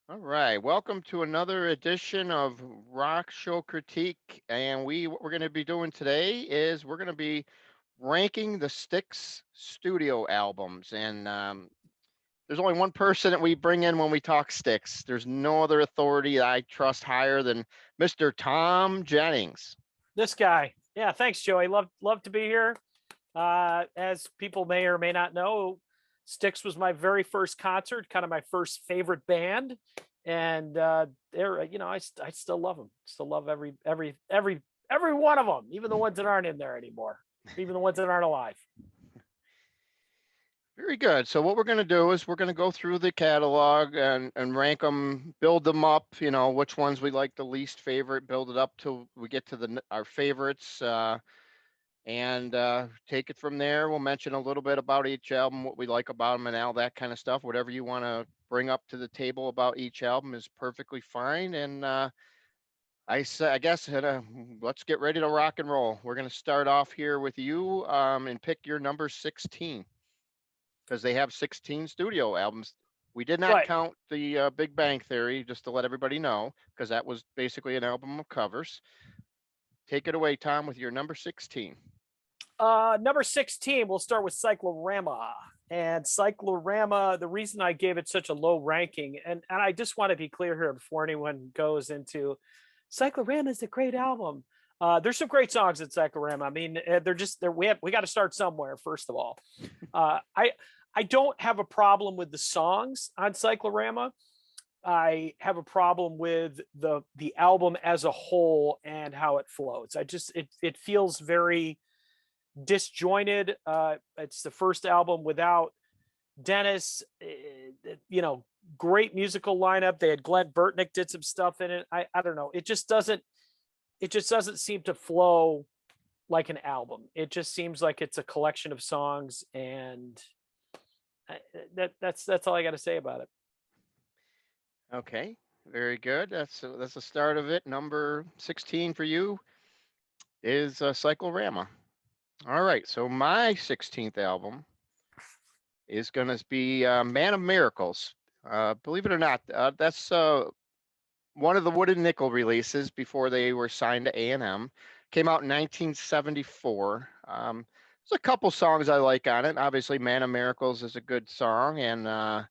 All right, welcome to another edition of Rock Show Critique. And what we're going to be doing today is we're going to be ranking the Styx studio albums. And there's only one person that we bring in when we talk Styx. There's no other authority that I trust higher than Mr. Thom Jennings. This guy. Yeah, thanks, Joey. Love to be here. As people may or may not know, Styx was my very first concert, kind of my first favorite band, and they're I still love them. Still love every one of them, even the ones that aren't in there anymore, even the ones that aren't alive. Very good. So what we're going to do is we're going to go through the catalog and rank them, build them up, which ones we like the least favorite, build it up till we get to our favorites, and take it from there. We'll mention a little bit about each album, what we like about them and all that kind of stuff. Whatever you want to bring up to the table about each album is perfectly fine. And I guess let's get ready to rock and roll. We're going to start off here with you and pick your number 16 because they have 16 studio albums. We did not Right. count the Big Bang Theory, just to let everybody know, because that was basically an album of covers. Take it away, Tom, with your number 16. Number 16, we'll start with Cyclorama. And Cyclorama, the reason I gave it such a low ranking, and I just want to be clear here before anyone goes into Cyclorama is a great album. There's some great songs in Cyclorama. I mean, we got to start somewhere, first of all. I don't have a problem with the songs on Cyclorama. I have a problem with the album as a whole and how it flows. It feels very disjointed. It's the first album without Dennis. Great musical lineup. They had Glenn Burtnick did some stuff in it. I don't know. It just doesn't seem to flow like an album. It just seems like it's a collection of songs, and that's all I got to say about it. Okay, very good. That's the start of it. Number 16 for you is Cyclorama. All right, so my 16th album is going to be Man of Miracles. Believe it or not, that's one of the Wooden Nickel releases before they were signed to A&M. Came out in 1974. There's a couple songs I like on it. Obviously, Man of Miracles is a good song, and I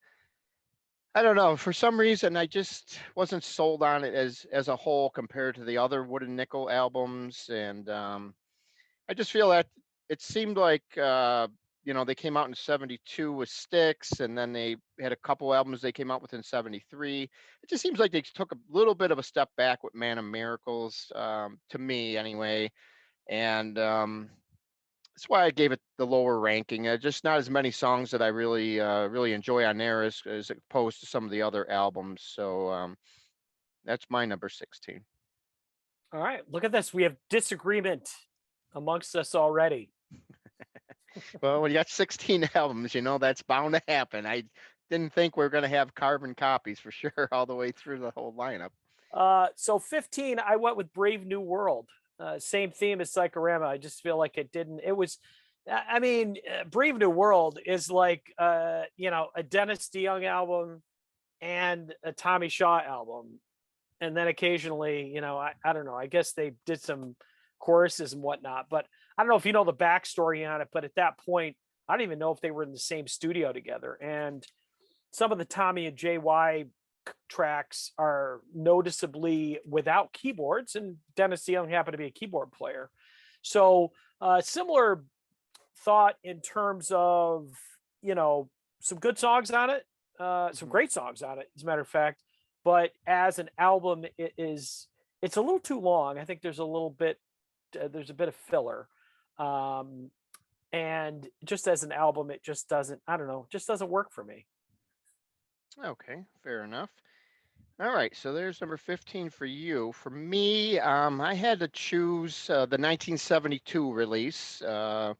don't know. For some reason, I just wasn't sold on it as a whole compared to the other Wooden Nickel albums, and I just feel that it seemed like they came out in '72 with Styx, and then they had a couple albums they came out with in '73. It just seems like they took a little bit of a step back with Man of Miracles, to me anyway, and that's why I gave it the lower ranking. Just not as many songs that I really enjoy on there as opposed to some of the other albums. So that's my number 16. All right, look at this. We have disagreement amongst us already. Well, when you got 16 albums, that's bound to happen. I didn't think we were going to have carbon copies for sure all the way through the whole lineup. So 15, I went with Brave New World. Same theme as Cyclorama. I just feel like Brave New World is like, a Dennis DeYoung album and a Tommy Shaw album. And then occasionally, I don't know, I guess they did some choruses and whatnot, but I don't know if you know the backstory on it, but at that point, I don't even know if they were in the same studio together. And some of the Tommy and JY tracks are noticeably without keyboards, and Dennis DeYoung happened to be a keyboard player. So similar thought in terms of, some good songs on it, some great songs on it, as a matter of fact. But as an album, it's a little too long. I think there's a bit of filler. And just as an album, it just doesn't, I don't know, just doesn't work for me. Okay, fair enough. All right, so there's number 15 for you. For me, I had to choose the 1972 release, the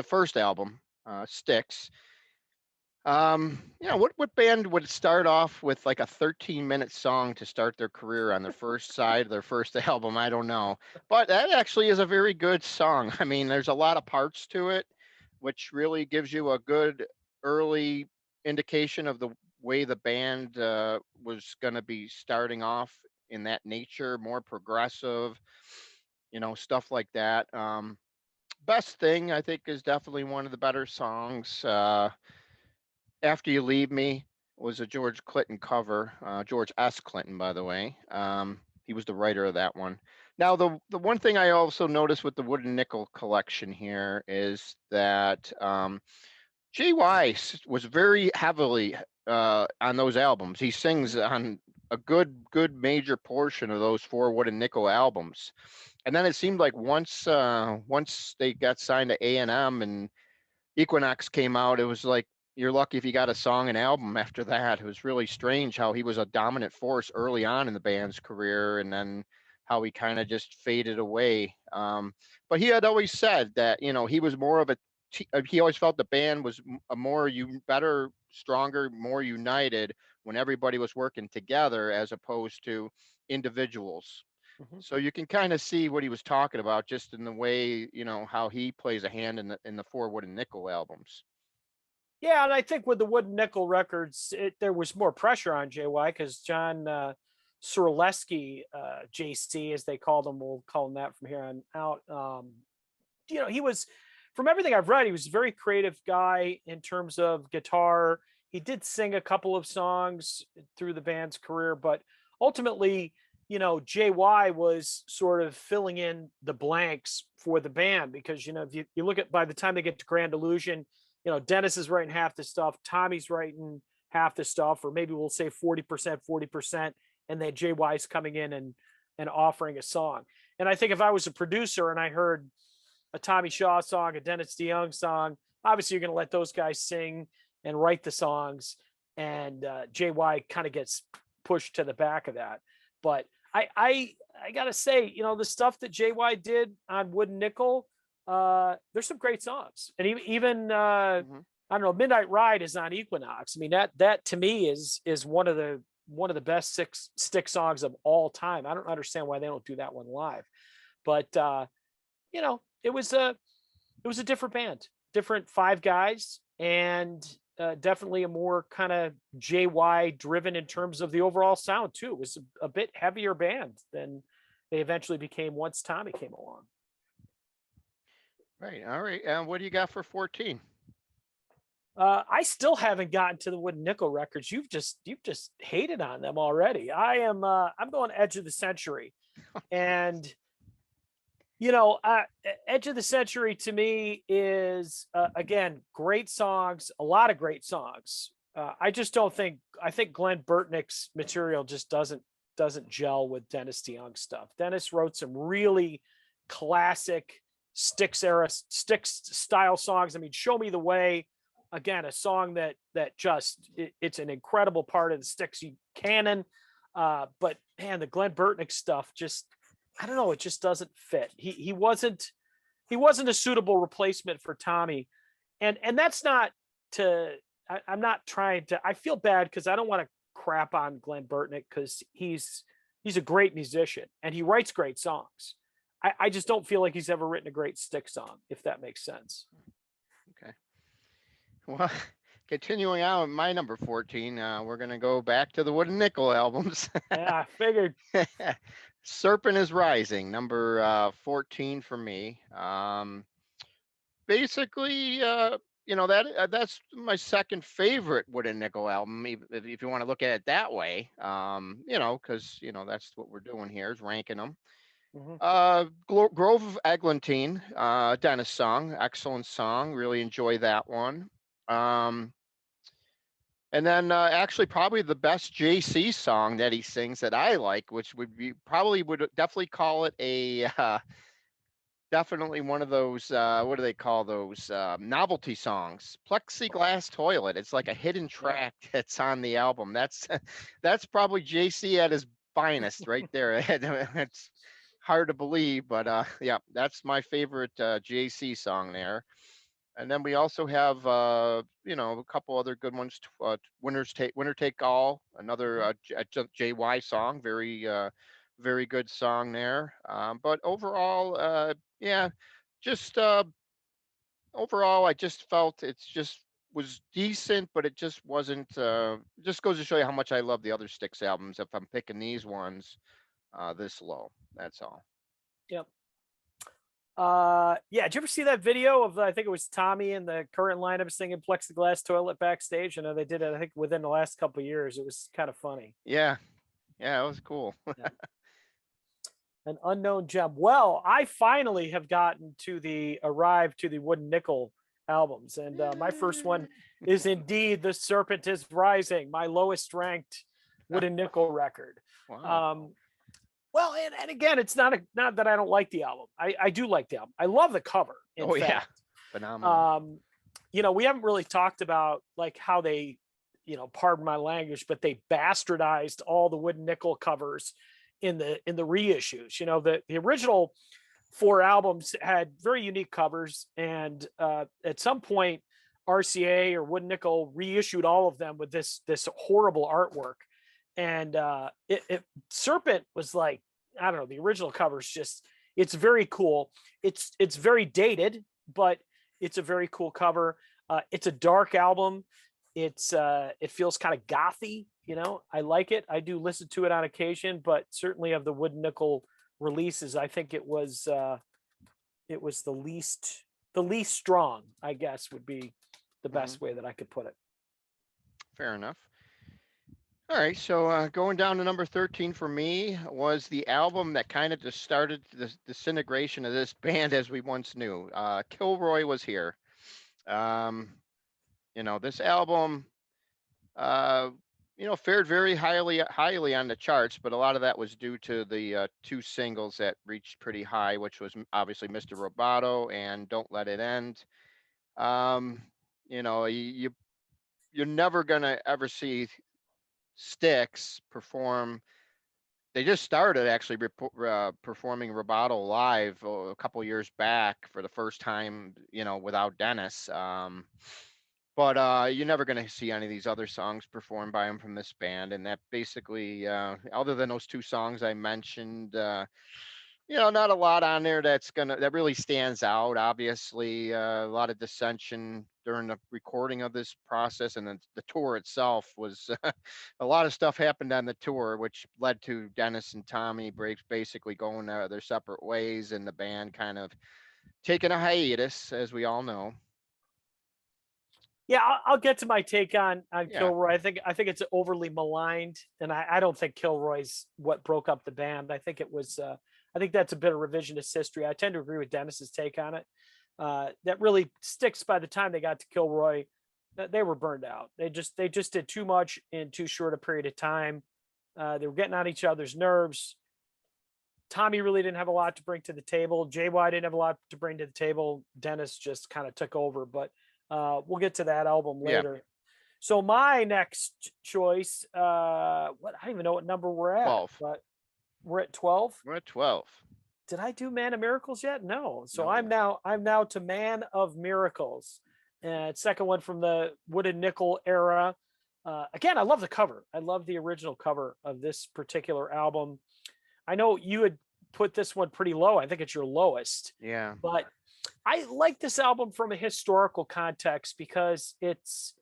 first album, Styx. What band would start off with like a 13-minute song to start their career on their first side of their first album? I don't know, but that actually is a very good song. I mean, there's a lot of parts to it, which really gives you a good early indication of way the band was going to be starting off in that nature, more progressive, stuff like that. Best thing I think is definitely one of the better songs. After You Leave Me was a George Clinton cover. George S. Clinton, by the way. He was the writer of that one. Now, the one thing I also noticed with the Wooden Nickel collection here is that JY was very heavily on those albums. He sings on a good major portion of those four Wooden Nickel albums. And then it seemed like once they got signed to A&M and Equinox came out, it was like you're lucky if you got a song and album after that. It was really strange how he was a dominant force early on in the band's career, and then how he kind of just faded away. But he had always said that he was more of a he always felt the band was a more better, stronger, more united when everybody was working together as opposed to individuals. Mhm. So you can kind of see what he was talking about just in the way, how he plays a hand in the four Wooden Nickel albums. Yeah, and I think with the Wooden Nickel records, there was more pressure on JY because John Surleski, JC as they called him, we'll call him that from here on out. He was, from everything I've read, he was a very creative guy in terms of guitar. He did sing a couple of songs through the band's career, but ultimately, JY was sort of filling in the blanks for the band because, if you look at by the time they get to Grand Illusion, Dennis is writing half the stuff, Tommy's writing half the stuff, or maybe we'll say 40%, 40%, and then JY's coming in and offering a song. And I think if I was a producer and I heard a Tommy Shaw song, a Dennis DeYoung song, obviously you're going to let those guys sing and write the songs, and JY kind of gets pushed to the back of that. But I gotta say, the stuff that JY did on Wooden Nickel, there's some great songs, and even Hmm. I don't know, Midnight Ride is on Equinox. I mean, that to me is one of the best Styx songs of all time. I don't understand why they don't do that one live, but it was a different band, different five guys, and definitely a more kind of JY driven in terms of the overall sound too. It was a bit heavier band than they eventually became once Tommy came along. Right. All right. And what do you got for 14? I still haven't gotten to the Wooden Nickel records. You've just hated on them already. I'm going Edge of the Century, and Edge of the Century to me is again great songs, a lot of great songs. I just don't think I think Glenn Burtnick's material just doesn't gel with Dennis DeYoung stuff. Dennis wrote some really classic Styx style songs. I mean, Show Me the Way, again, a song that it's an incredible part of the Styx canon. But man, the Glenn Burtnick stuff just, I don't know, it just doesn't fit. He wasn't a suitable replacement for Tommy, and that's not to. I'm not trying to. I feel bad because I don't want to crap on Glenn Burtnick because he's a great musician and he writes great songs. I just don't feel like he's ever written a great stick song, if that makes sense. Okay. Well, continuing on with my number 14, we're going to go back to the Wooden Nickel albums. Yeah, I figured. Serpent is Rising, number 14 for me. Basically, that's my second favorite Wooden Nickel album, if you want to look at it that way. Because that's what we're doing here is ranking them. Mhm. Grove of Eglantine, Dennis song, excellent song. Really enjoy that one. Um, and then actually probably the best JC song that he sings that I like, which would definitely call it a definitely one of those what do they call those novelty songs? Plexiglass Toilet. It's like a hidden Yeah. track that's on the album. That's probably JC at his finest right there. It's hard to believe, but yeah, that's my favorite JC song there. And then we also have a couple other good ones. Winner Take All, another Mhm. JY song, very good song there. But overall, yeah, just overall, I just felt it's just was decent, but it just wasn't. Just goes to show you how much I love the other Styx albums. If I'm picking these ones this low, that's all. Yep. Yeah, did you ever see that video of, I think it was Tommy and the current lineup singing Plexiglass Toilet backstage? I know they did it, I think, within the last couple of years. It was kind of funny. Yeah, yeah, it was cool. Yeah. An unknown gem. Well, I finally have gotten to the arrived to the Wooden Nickel albums, and my first one is indeed The Serpent is Rising, my lowest ranked Wooden Nickel record. Wow. Well, and again, it's not that I don't like the album. I do like the album. I love the cover. In Oh yeah, fact, phenomenal. we haven't really talked about like how they, pardon my language, but they bastardized all the Wooden Nickel covers in the reissues. The original 4 albums had very unique covers, and at some point, RCA or Wooden Nickel reissued all of them with this horrible artwork. And Serpent was like, I don't know, the original cover's just, it's very cool. It's very dated, but it's a very cool cover. It's a dark album. It feels kind of gothy, I like it. I do listen to it on occasion, but certainly of the Wooden Nickel releases, I think it was the least strong, I guess, would be the best way that I could put it. Fair enough. All right, so going down to number 13 for me was the album that kind of just started the disintegration of this band as we once knew. Kilroy Was Here. This album, fared very highly on the charts, but a lot of that was due to the 2 singles that reached pretty high, which was obviously Mr. Roboto and Don't Let It End. You're never gonna ever see Styx perform. They just started actually performing Roboto live a couple years back for the first time, without Dennis. But you're never going to see any of these other songs performed by him from this band. And that basically, other than those 2 songs I mentioned, not a lot on there that really stands out. Obviously, a lot of dissension during the recording of this process, and then the tour itself was a lot of stuff happened on the tour, which led to Dennis and Tommy basically going their separate ways, and the band kind of taking a hiatus, as we all know. Yeah, I'll get to my take on Yeah. Kilroy. I think it's overly maligned, and I don't think Kilroy's what broke up the band. I think it was. I think that's a bit of revisionist history. I tend to agree with Dennis's take on it. That really Styx, by the time they got to Kilroy, they were burned out. They just did too much in too short a period of time. They were getting on each other's nerves. Tommy really didn't have a lot to bring to the table. JY didn't have a lot to bring to the table. Dennis just kind of took over, but we'll get to that album later. Yeah. So my next choice, I don't even know what number we're at. 12. But we're at 12. We're at 12. Did I do Man of Miracles yet? No. So No. I'm now to Man of Miracles, and second one from the Wooden Nickel era. Again, I love the cover. I love the original cover of this particular album. I know you had put this one pretty low. I think it's your lowest. Yeah. But I like this album from a historical context because it's,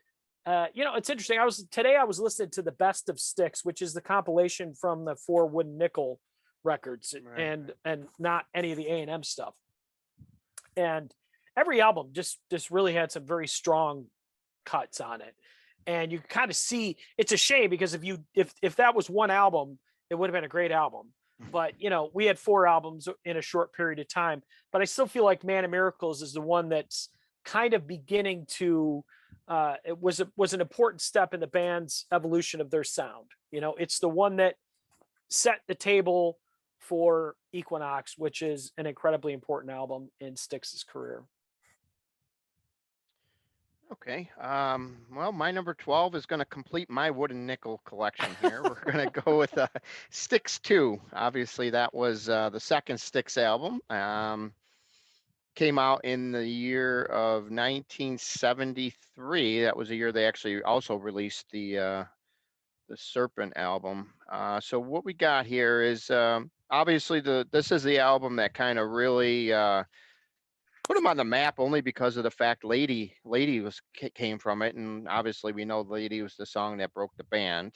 it's interesting. I was listening to the Best of Styx, which is the compilation from the 4 Wooden Nickel records, right, and not any of the A&M stuff. And every album just really had some very strong cuts on it. And you kind of see, it's a shame because if that was one album, it would have been a great album. But, we had 4 albums in a short period of time. But I still feel like Man of Miracles is the one that's kind of beginning to, it was an important step in the band's evolution of their sound. It's the one that set the table for Equinox, which is an incredibly important album in Styx's career. Okay. Well, my number 12 is going to complete my Wooden Nickel collection here. We're going to go with Styx 2. Obviously, that was the second Styx album. Came out in the year of 1973. That was the year they actually also released the Serpent album. So what we got here is obviously this is the album that kind of really put them on the map only because of the fact Lady came from it, and obviously we know Lady was the song that broke the band.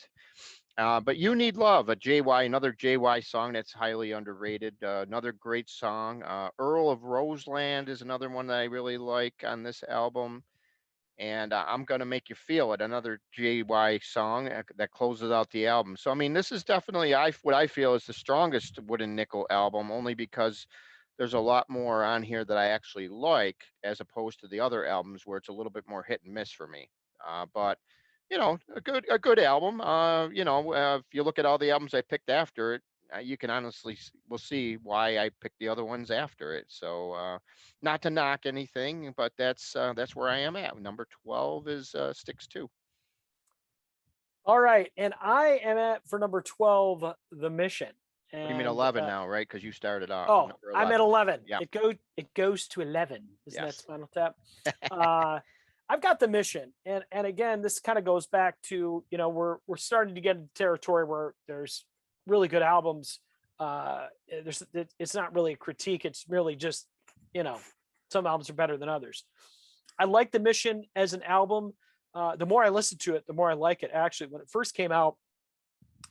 But You Need Love, another JY song that's highly underrated. Another great song. Earl of Roseland is another one that I really like on this album. And I'm Gonna Make You Feel It, another JY song that closes out the album. So I mean, this is definitely what I feel is the strongest Wooden Nickel album, only because there's a lot more on here that I actually like, as opposed to the other albums where it's a little bit more hit and miss for me. But a good album. If you look at all the albums I picked after it, you can honestly will see why I picked the other ones after it. So not to knock anything, but that's where I am at. Number 12 is Styx 2. All right, and I am at for number 12, The Mission. What do you mean And 11 now, right? Because you started off oh, number I'm at 11. 11. Yeah. It goes to 11. Isn't that Yes. Spinal Tap? I've got The Mission, and again, this kind of goes back to, we're starting to get into territory where there's really good albums. It's not really a critique. It's merely just, some albums are better than others. I like The Mission as an album. The more I listen to it, the more I like it. Actually, when it first came out,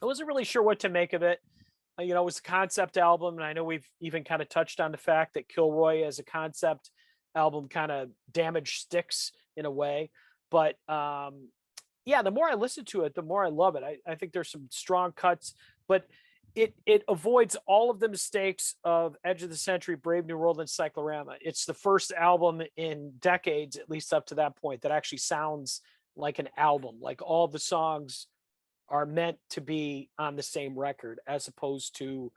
I wasn't really sure what to make of it. It was a concept album, and I know we've even kind of touched on the fact that Kilroy as a concept album kind of damaged Styx in a way. But yeah, the more I listen to it, the more I love it. I think there's some strong cuts, but it avoids all of the mistakes of Edge of the Century, Brave New World, and Cyclorama. It's the first album in decades, at least up to that point, that actually sounds like an album. Like all the songs are meant to be on the same record, as opposed to,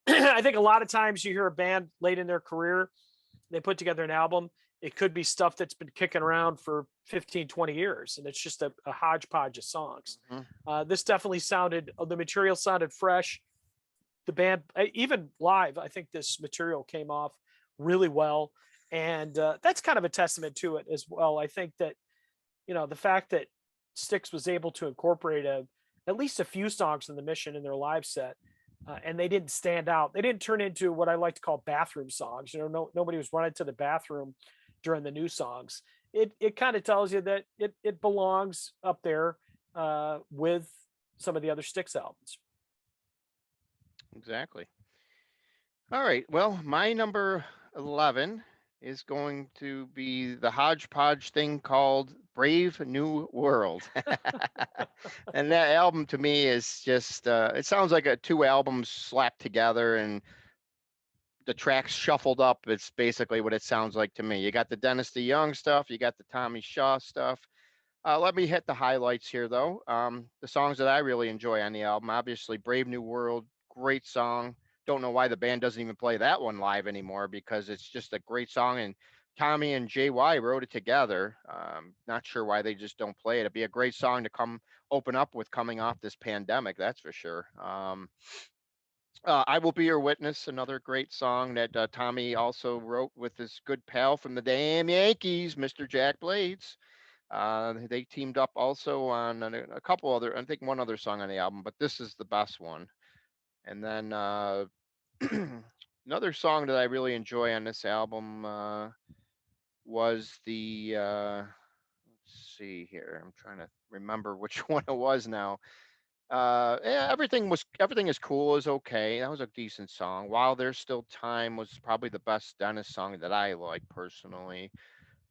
I think a lot of times you hear a band late in their career, they put together an album. It could be stuff that's been kicking around for 15, 20 years, and it's just a hodgepodge of songs. This definitely the material sounded fresh. The band, even live, I think this material came off really well. And that's kind of a testament to it as well. I think that, the fact that Styx was able to incorporate at least a few songs from The Mission in their live set, and they didn't stand out. They didn't turn into what I like to call bathroom songs. Nobody was running to the bathroom during the new songs. It kind of tells you that it belongs up there with some of the other Styx albums. Exactly. All right. Well, my number 11 is going to be the hodgepodge thing called Brave New World. And that album to me is just, it sounds like two albums slapped together and the tracks shuffled up. It's basically what it sounds like to me. You got the Dynasty Young stuff, you got the Tommy Shaw stuff. Let me hit the highlights here, though. The songs that I really enjoy on the album, obviously, Brave New World, great song. Don't know why the band doesn't even play that one live anymore, because it's just a great song. And Tommy and JY wrote it together. Not sure why they just don't play it. It'd be a great song to come open up with coming off this pandemic, that's for sure. I Will Be Your Witness, another great song that Tommy also wrote with his good pal from the damn Yankees, Mr. Jack Blades. They teamed up also on a couple other, I think one other song on the album, but this is the best one. And then another song that I really enjoy on this album was let's see here. I'm trying to remember which one it was now. Yeah, everything is cool is okay. That was a decent song. While There's Still Time was probably the best Dennis song that I like personally.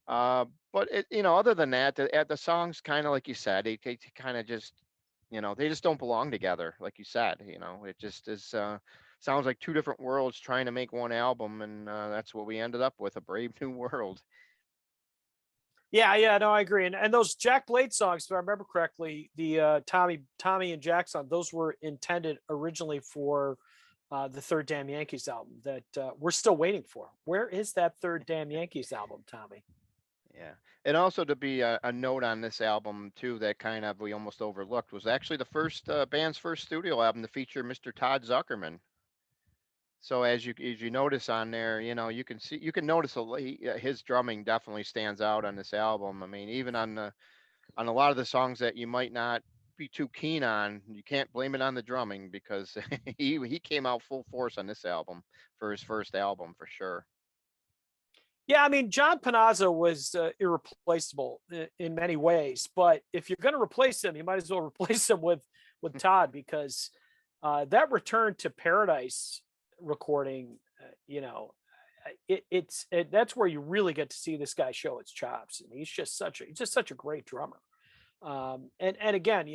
But other than that, the songs kind of like you said, they kind of just, they just don't belong together. Like you said, it just is. Sounds like two different worlds trying to make one album, and that's what we ended up with, a Brave New World. Yeah, no, I agree. And those Jack Blade songs, if I remember correctly, the Tommy and Jack song, those were intended originally for the third Damn Yankees album that we're still waiting for. Where is that third Damn Yankees album, Tommy? Yeah. And also to be a note on this album too, that kind of we almost overlooked, was actually the band's first studio album to feature Mr. Todd Zuckerman. So as you notice on there, you can notice his drumming definitely stands out on this album. I mean, even on a lot of the songs that you might not be too keen on, you can't blame it on the drumming, because he came out full force on this album for his first album for sure. Yeah, I mean, John Panazzo was irreplaceable in many ways, but if you're going to replace him, you might as well replace him with Todd, because that Return to Paradise recording, that's where you really get to see this guy show his chops, and he's just such a great drummer. And again,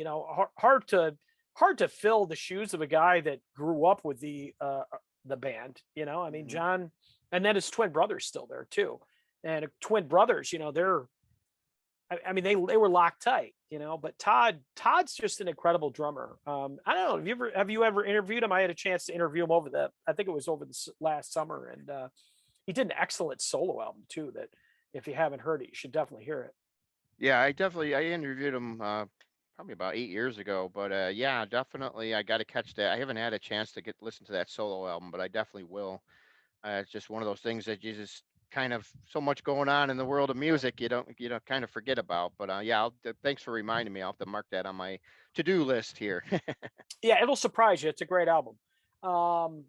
hard to fill the shoes of a guy that grew up with the band. I mean, Mhm. John, and then his twin brother's still there too, and twin brothers, they're, I mean, they were locked tight, but Todd's just an incredible drummer. I don't know, have you ever interviewed him? I had a chance to interview him I think it was over this last summer, and he did an excellent solo album too, that if you haven't heard it, you should definitely hear it. Yeah, I interviewed him probably about 8 years ago, but yeah, definitely I got to catch that. I haven't had a chance to get listen to that solo album, but I definitely will. It's just one of those things that you just kind of so much going on in the world of music, you don't kind of forget about. But yeah, thanks for reminding me. I'll have to mark that on my to-do list here. Yeah, it'll surprise you. It's a great album. Um,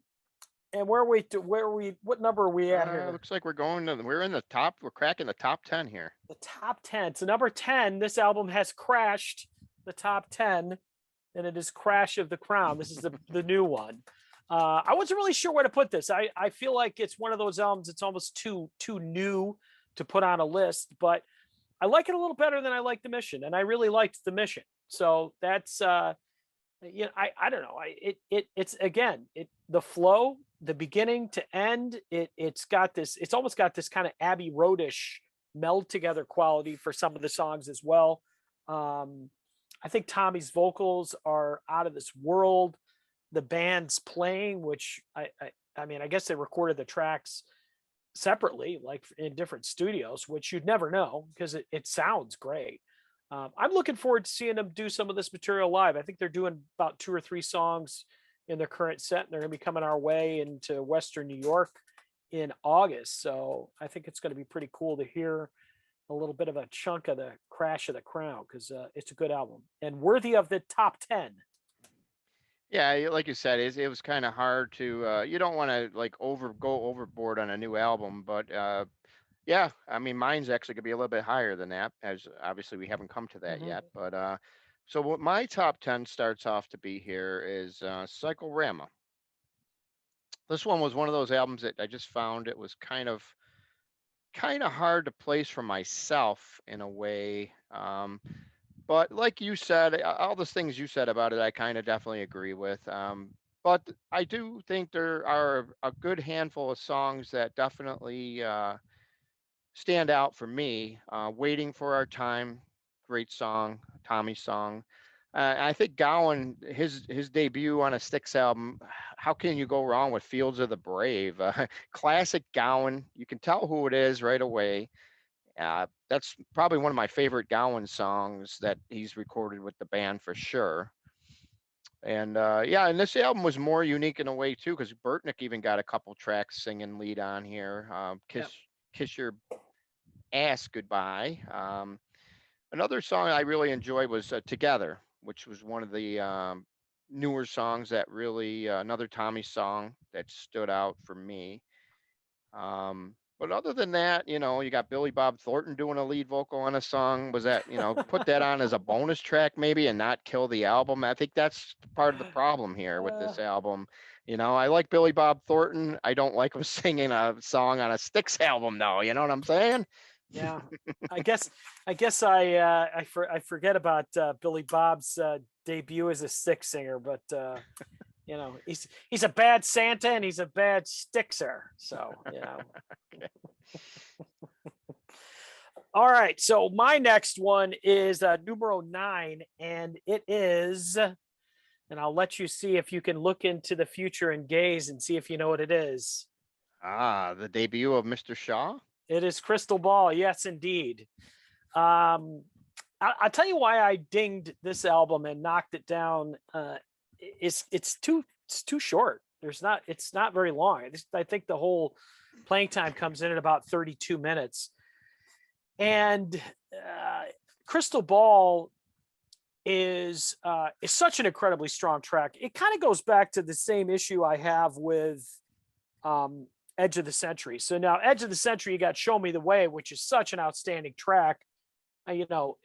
and what number are we at here? Looks like we're in the top. We're cracking the top 10 here. The top 10. So number 10, this album has crashed the top 10, and it is Crash of the Crown. This is the new one. I wasn't really sure where to put this. I feel like it's one of those albums. It's almost too new to put on a list, but I like it a little better than I like The Mission, and I really liked The Mission. So that's I don't know. It's again, the flow, the beginning to end, it's almost got this kind of Abbey Roadish meld together quality for some of the songs as well. I think Tommy's vocals are out of this world. The band's playing, which I mean, I guess they recorded the tracks separately, like in different studios, which you'd never know because it sounds great. I'm looking forward to seeing them do some of this material live. I think they're doing about 2 or 3 songs in their current set, and they're going to be coming our way into Western New York in August. So I think it's going to be pretty cool to hear a little bit of a chunk of the Crash of the Crown, because it's a good album and worthy of the top 10. Yeah, like you said, it was kind of hard to. You don't want to like go overboard on a new album, but yeah, I mean, mine's actually gonna be a little bit higher than that, as obviously we haven't come to that Mhm. yet. But so what my top 10 starts off to be here is Cyclorama. This one was one of those albums that I just found it was kind of hard to place for myself in a way. But like you said, all the things you said about it, I kind of definitely agree with. But I do think there are a good handful of songs that definitely stand out for me. Waiting for Our Time, great song, Tommy song. I think Gowan, his debut on a Styx album, how can you go wrong with Fields of the Brave? Classic Gowan. You can tell who it is right away. That's probably one of my favorite Gowan songs that he's recorded with the band for sure. And yeah, and this album was more unique in a way too, because Burtnick even got a couple tracks singing lead on here. Yep. Kiss Your Ass Goodbye. Another song I really enjoyed was Together, which was one of the newer songs that really, another Tommy song that stood out for me. But other than that, you got Billy Bob Thornton doing a lead vocal on a song. Was that, put that on as a bonus track maybe and not kill the album? I think that's part of the problem here with Uh, this album. I like Billy Bob Thornton. I don't like him singing a song on a Styx album, though. You know what I'm saying? yeah, I guess I forget about Billy Bob's debut as a Styx singer, but he's a bad Santa and he's a bad Stixer. So All right, so my next one is numero 9, and it is, and I'll let you see if you can look into the future and gaze and see if you know what it is. The debut of Mr. Shaw. It is Crystal Ball. Yes, indeed. Um, I'll tell you why I dinged this album and knocked it down. It's too short. It's not very long. I think the whole playing time comes in at about 32 minutes. And Crystal Ball is such an incredibly strong track. It kind of goes back to the same issue I have with Edge of the Century. So now Edge of the Century, you got Show Me the Way, which is such an outstanding track. You know,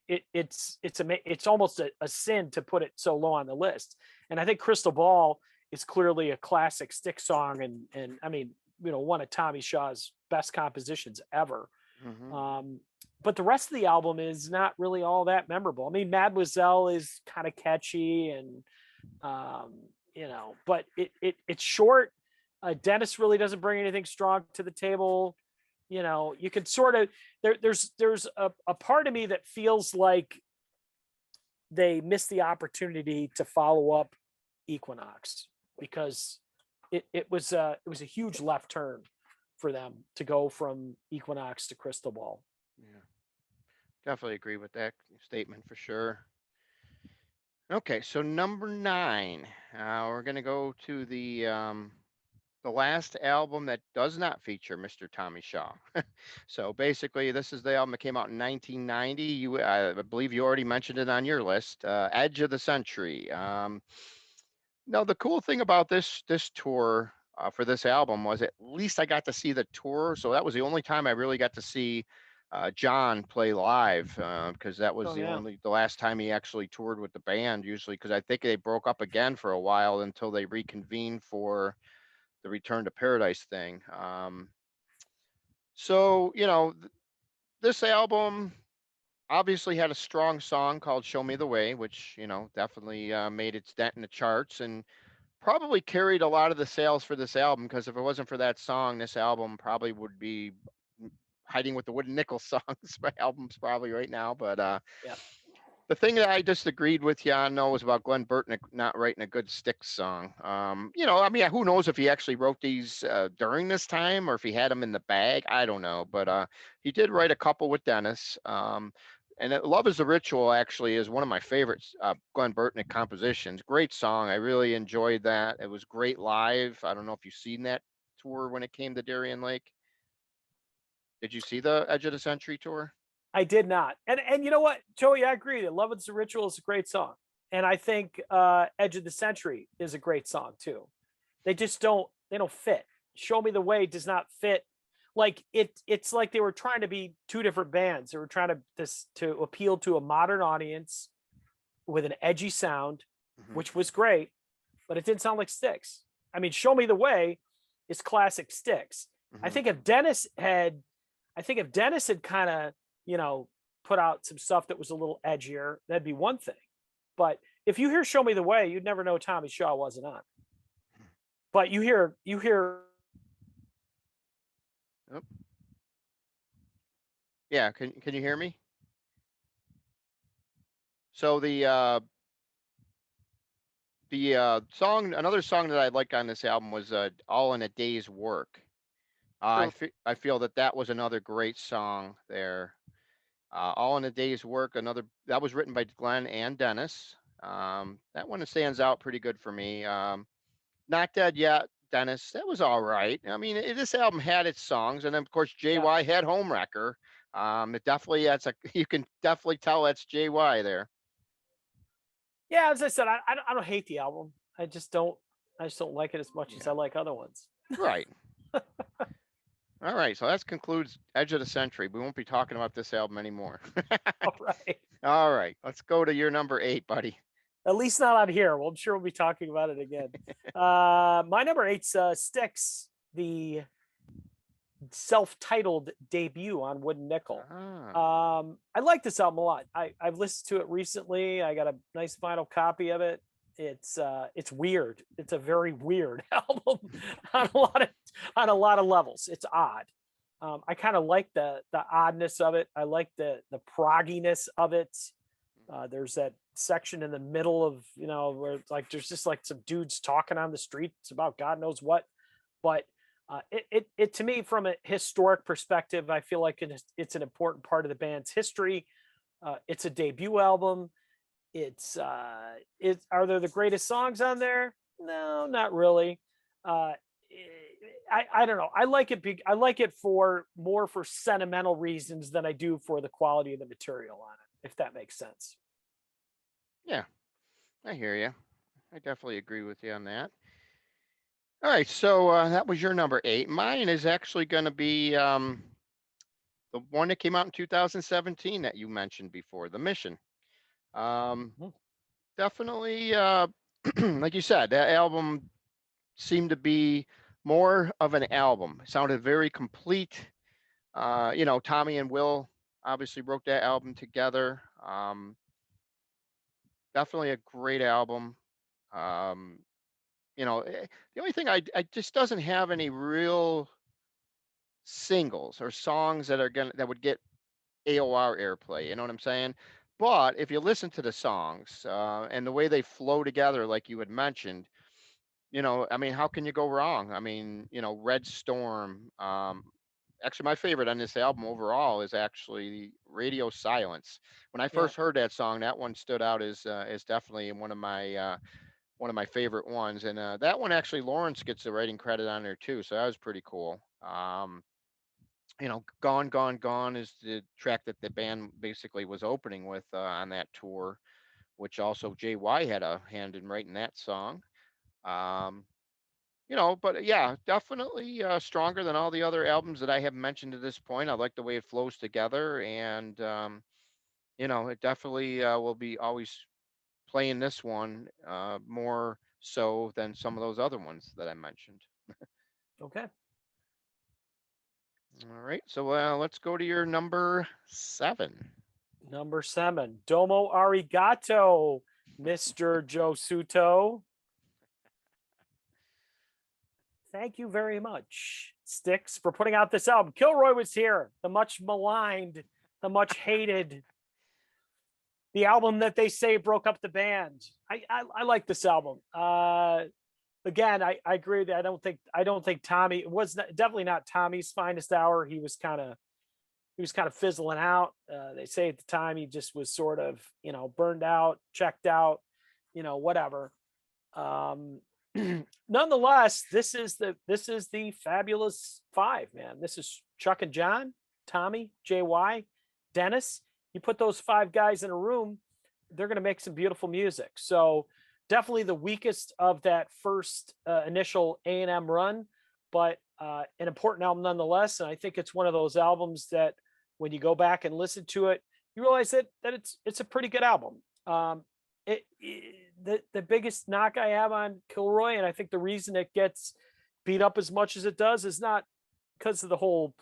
it's almost a sin to put it so low on the list. And I think Crystal Ball is clearly a classic Styx song, and I mean, you know, one of Tommy Shaw's best compositions ever. But the rest of the album is not really all that memorable. I mean, Mademoiselle is kind of catchy, and you know, but it's short. Dennis really doesn't bring anything strong to the table. You know, you could sort of there's a part of me that feels like they missed the opportunity to follow up Equinox, because it was a huge left turn for them to go from Equinox to Crystal Ball. Yeah, definitely agree with that statement for sure. Okay, so number 9, we're gonna go to the last album that does not feature Mr. Tommy Shaw. So basically, this is the album that came out in 1990. I believe you already mentioned it on your list, Edge of the Century. No, the cool thing about this tour for this album was at least I got to see the tour. So that was the only time I really got to see John play live, because that was Oh yeah. the last time he actually toured with the band. Usually, because I think they broke up again for a while until they reconvened for the Return to Paradise thing. So you know, this album obviously had a strong song called "Show Me the Way," which you know definitely made its dent in the charts and probably carried a lot of the sales for this album, because if it wasn't for that song, this album probably would be hiding with the Wooden Nickel songs. My album's probably right now. But Yeah. the thing that I disagreed with you on, though, was about Glenn Burtnick not writing a good Styx song. You know, I mean, who knows if he actually wrote these during this time or if he had them in the bag. I don't know. But he did write a couple with Dennis. And Love is a Ritual actually is one of my favorites Glenn Burtnick compositions. Great song. I really enjoyed that. It was great live. I don't know if you've seen that tour when it came to Darien Lake. Did you see the Edge of the Century tour? I did not. And you know what, Joey, I agree that Love is a Ritual is a great song. And I think Edge of the Century is a great song too. They just don't fit. Show Me the Way does not fit. Like it's like they were trying to be two different bands. They were trying to appeal to a modern audience with an edgy sound, which was great, but it didn't sound like Styx. I mean, Show Me the Way is classic Styx. I think if Dennis had kind of, you know, put out some stuff that was a little edgier, that'd be one thing. But if you hear Show Me the Way, you'd never know Tommy Shaw wasn't on. But you hear Oh. Yeah, can you hear me? So the song, another song that I like on this album was All in a Day's Work. I feel that that was another great song there. All in a Day's Work, another that was written by Glenn and Dennis. That one stands out pretty good for me. Not Dead Yet, Dennis. That was all right. I mean, this album had its songs, and then of course JY had Homewrecker. It definitely that's a you can definitely tell that's JY there. yeah, as I said, I don't hate the album. I just don't like it as much as I like other ones. Right. All right. So that concludes Edge of the Century. We won't be talking about this album anymore. All right. All right. Let's go to your number 8, buddy. At least not on here. Well, I'm sure we'll be talking about it again. My number 8's Styx, the self-titled debut on Wooden Nickel. I like this album a lot. I've listened to it recently. I got a nice vinyl copy of it. It's weird. It's a very weird album on a lot of levels. It's odd. I kind of like the oddness of it. I like the progginess of it. There's that section in the middle of, you know, where it's like there's just like some dudes talking on the street. It's about God knows what. But it to me, from a historic perspective, I feel like it's an important part of the band's history. It's a debut album. Are there the greatest songs on there? No, not really. I don't know. I like it for more for sentimental reasons than I do for the quality of the material on it, if that makes sense. Yeah, I hear you. I definitely agree with you on that. All right, so that was your number 8. Mine is actually going to be the one that came out in 2017 that you mentioned before, The Mission. Um, Hmm. Definitely, like you said, that album seemed to be more of an album. It sounded very complete. Tommy and Will obviously wrote that album together. Definitely a great album. Um, the only thing I just doesn't have any real singles or songs that would get AOR airplay. You know what I'm saying? But if you listen to the songs and the way they flow together, like you had mentioned, I mean, how can you go wrong? I mean, Red Storm. Actually, my favorite on this album overall is actually Radio Silence. When I Yeah. first heard that song, that one stood out as definitely one of my favorite ones. And that one actually Lawrence gets the writing credit on there too, so that was pretty cool. Gone, Gone, Gone is the track that the band basically was opening with on that tour, which also JY had a hand in writing that song. Um, but yeah, definitely stronger than all the other albums that I have mentioned to this point. I like the way it flows together, and it definitely will be always playing this one more so than some of those other ones that I mentioned. Okay. All right, so let's go to your number 7. Number 7, Domo Arigato, Mr. Joe Suto. Thank you very much, Styx, for putting out this album. Kilroy was here, the much maligned, the much hated, the album that they say broke up the band. I like this album. Again, I agree that I don't think Tommy definitely not Tommy's finest hour. He was kind of fizzling out. They say at the time he just was sort of burned out, checked out, whatever. Um, Nonetheless, this is the fabulous five, man. This is Chuck and John, Tommy, JY, Dennis. You put those five guys in a room, they're going to make some beautiful music. So definitely the weakest of that first initial A&M run, but an important album nonetheless. And I think it's one of those albums that when you go back and listen to it, you realize that it's a pretty good album. The biggest knock I have on Kilroy, and I think the reason it gets beat up as much as it does, is not because of the whole,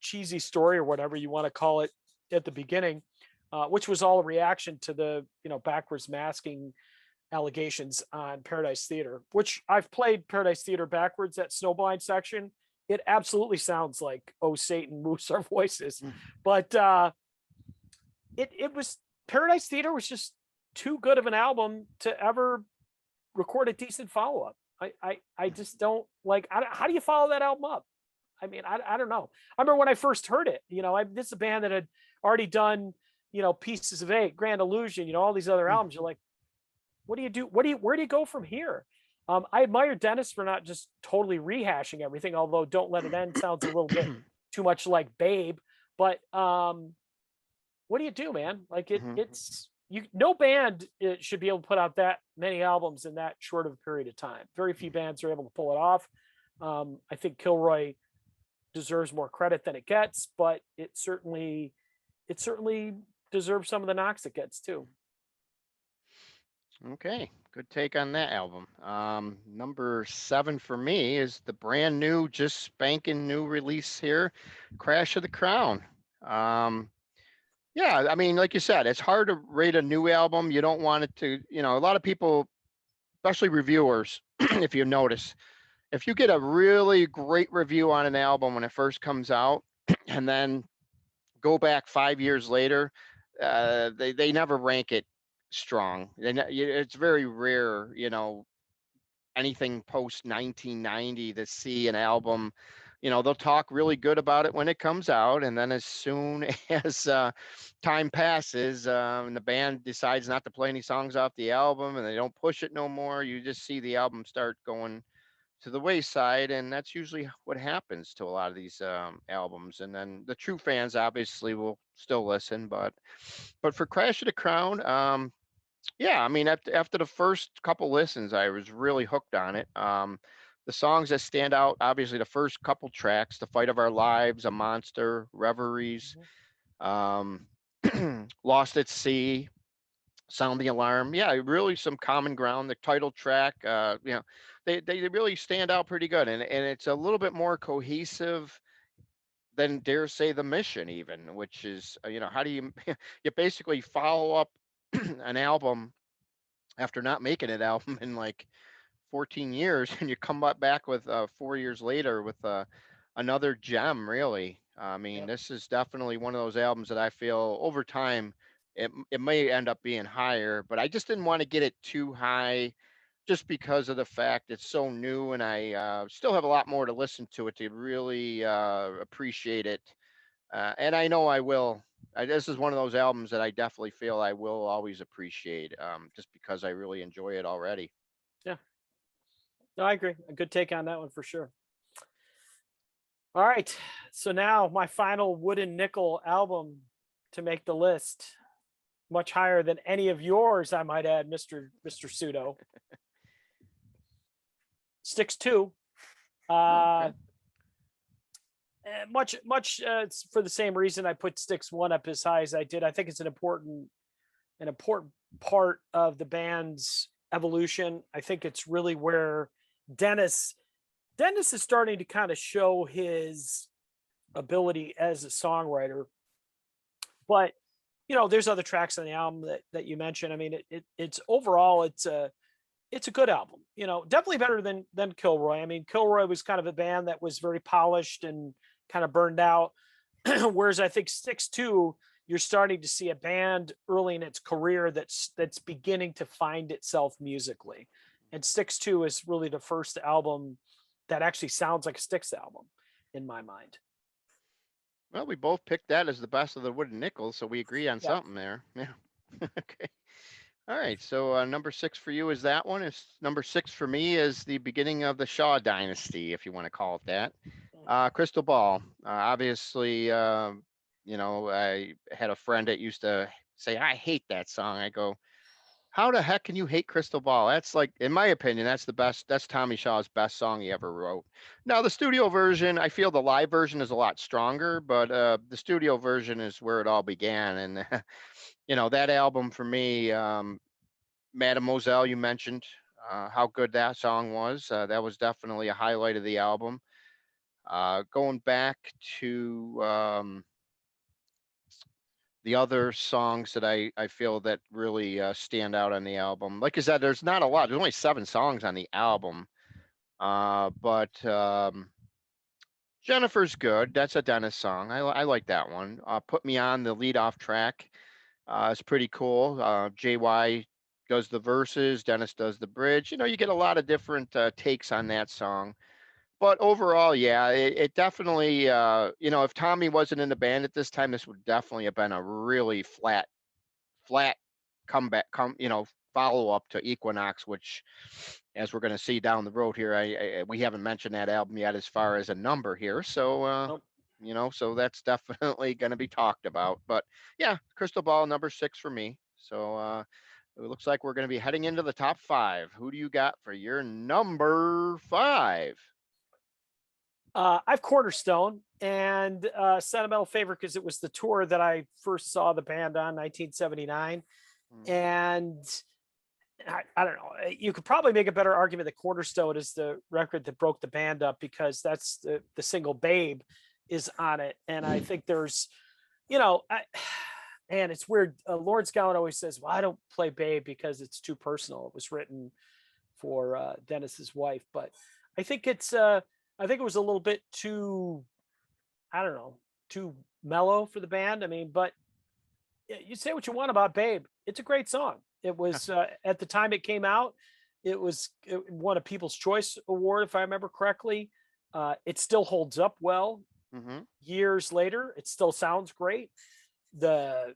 cheesy story or whatever you want to call it at the beginning, which was all a reaction to the, backwards masking allegations on Paradise Theater, which I've played Paradise Theater backwards, that Snowblind section. It absolutely sounds like "Oh Satan, moves our voices," but it was Paradise Theater was just too good of an album to ever record a decent follow up. I just don't like. How do you follow that album up? I mean, I don't know. I remember when I first heard it. This is a band that had already done Pieces of Eight, Grand Illusion, all these other albums. You're like, what do you do? Where do you go from here? I admire Dennis for not just totally rehashing everything, although "Don't Let It End" sounds a little bit too much like Babe. But what do you do, man? Like it's no band should be able to put out that many albums in that short of a period of time. Very few bands are able to pull it off. I think Kilroy deserves more credit than it gets, but it certainly deserves some of the knocks it gets too. Okay, good take on that album. Number 7 for me is the brand new, just spanking new release here, Crash of the Crown. Yeah, I mean, like you said, it's hard to rate a new album. You don't want it to, a lot of people, especially reviewers, if you notice, if you get a really great review on an album when it first comes out, and then go back 5 years later, they never rank it strong. It's very rare, anything post 1990 to see an album. They'll talk really good about it when it comes out, and then as soon as time passes and the band decides not to play any songs off the album and they don't push it no more, you just see the album start going to the wayside, and that's usually what happens to a lot of these albums. And then the true fans obviously will still listen, but for Crash of the Crown, yeah, I mean, after the first couple listens, I was really hooked on it. the songs that stand out, obviously the first couple tracks, The Fight of Our Lives, A Monster, Reveries, Mhm. um, Lost at Sea, Sound the Alarm. Yeah, really some common ground. The title track, they really stand out pretty good, and it's a little bit more cohesive than dare say the Mission, even, which is how do you you basically follow up an album after not making an album in like 14 years, and you come back with 4 years later with another gem, really. I mean, Yep. this is definitely one of those albums that I feel over time it may end up being higher, but I just didn't want to get it too high just because of the fact it's so new, and I still have a lot more to listen to it to really appreciate it. And I know I will. This is one of those albums that I definitely feel I will always appreciate, just because I really enjoy it already. Yeah. No, I agree. A good take on that one for sure. All right. So now my final wooden nickel album to make the list, much higher than any of yours, I might add, Mr. Suto. Styx 2. Uh Okay. it's for the same reason I put Styx 1 up as high as I did. I think it's an important part of the band's evolution. I think it's really where Dennis Dennis is starting to kind of show his ability as a songwriter. But there's other tracks on the album that you mentioned. I mean, it's overall it's a good album. Definitely better than Kilroy. I mean, Kilroy was kind of a band that was very polished and kind of burned out, whereas I think Styx 2, you're starting to see a band early in its career that's beginning to find itself musically. And Styx 2 is really the first album that actually sounds like a Styx album in my mind. Well, we both picked that as the best of the wooden nickels, so we agree on Yeah. something there. Yeah. Okay. All right. So number six for you is that one. Is number six for me is the beginning of the Shaw Dynasty, if you want to call it that. Crystal Ball. Obviously, I had a friend that used to say, "I hate that song." I go, "How the heck can you hate Crystal Ball? That's like, in my opinion, that's the best. That's Tommy Shaw's best song he ever wrote." Now, the studio version, I feel the live version is a lot stronger, but the studio version is where it all began. And that album for me, Mademoiselle, you mentioned how good that song was. That was definitely a highlight of the album. Going back to the other songs that I feel that really stand out on the album. Like I said, there's not a lot. There's only 7 songs on the album. But Jennifer's Good. That's a Dennis song. I like that one. Put Me On, the lead off track. It's pretty cool. JY does the verses, Dennis does the bridge. You get a lot of different takes on that song. But overall, yeah, it definitely, if Tommy wasn't in the band at this time, this would definitely have been a really flat comeback, follow up to Equinox, which, as we're going to see down the road here, we haven't mentioned that album yet as far as a number here. So, Nope. so that's definitely going to be talked about. But yeah, Crystal Ball number 6 for me. So, it looks like we're going to be heading into the top 5. Who do you got for your number 5? I've Cornerstone and sentimental favorite because it was the tour that I first saw the band on 1979. Mhm. And I don't know. You could probably make a better argument that Cornerstone is the record that broke the band up because that's the single Babe is on it. And I think there's, and it's weird. Lawrence Gowan always says, well, I don't play Babe because it's too personal. It was written for Dennis's wife, but I think I think it was a little bit too, I don't know, too mellow for the band. I mean, but you say what you want about Babe. It's a great song. It was at the time it came out, it won a People's Choice Award, if I remember correctly. It still holds up well Hmm. years later. It still sounds great. I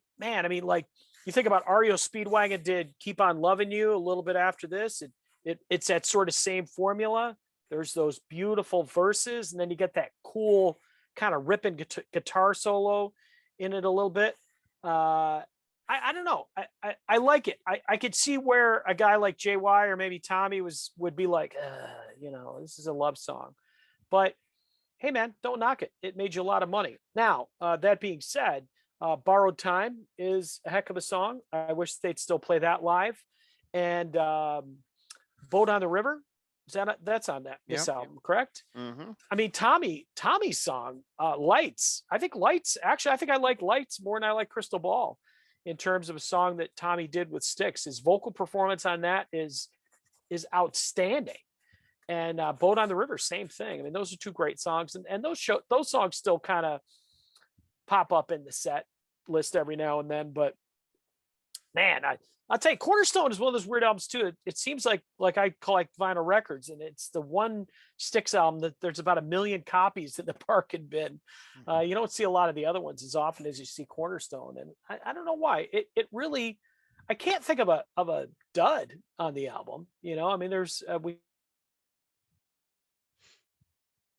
mean, like you think about REO Speedwagon did Keep on Loving You a little bit after this. It's that sort of same formula. There's those beautiful verses, and then you get that cool kind of ripping guitar solo in it a little bit. I don't know. I like it. I could see where a guy like JY or maybe Tommy would be like, this is a love song. But hey, man, don't knock it. It made you a lot of money. Now, that being said, Borrowed Time is a heck of a song. I wish they'd still play that live. And Boat on the River, that's on this Yep. album, correct? Mm-hmm. I mean, Tommy's song, Lights. I think I like Lights more than I like Crystal Ball in terms of a song that Tommy did with Styx. His vocal performance on that is outstanding. And Boat on the River, same thing. I mean, those are two great songs, and those songs still kind of pop up in the set list every now and then. But man, I'll tell you, Cornerstone is one of those weird albums too. It seems like I collect vinyl records, and it's the one Styx album that there's about 1 million copies in the parking bin. You don't see a lot of the other ones as often as you see Cornerstone, and I don't know why. It really, I can't think of a dud on the album. I mean, there's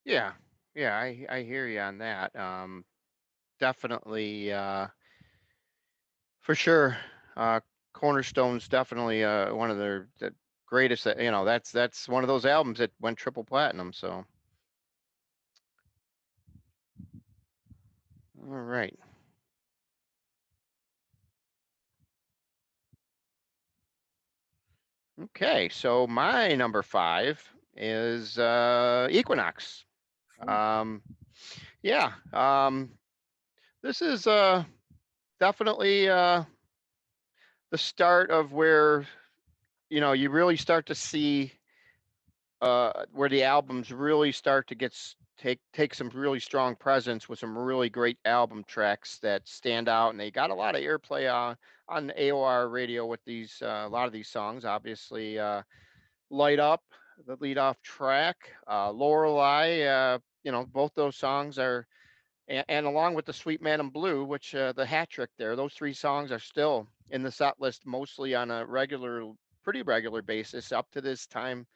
Yeah. Yeah. I hear you on that. Definitely. For sure. Cornerstone's definitely one of the greatest. That's one of those albums that went triple platinum. So, all right. Okay, so my number 5 is Equinox. Um, yeah. This is definitely the start of where you really start to see where the albums really start to take some really strong presence with some really great album tracks that stand out, and they got a lot of airplay on AOR radio with these a lot of these songs. Obviously, Light Up, the lead off track, Lorelei. Both those songs are. And along with the Sweet Madam Blue, which the hat trick there, those 3 songs are still in the set list mostly on a pretty regular basis up to this time.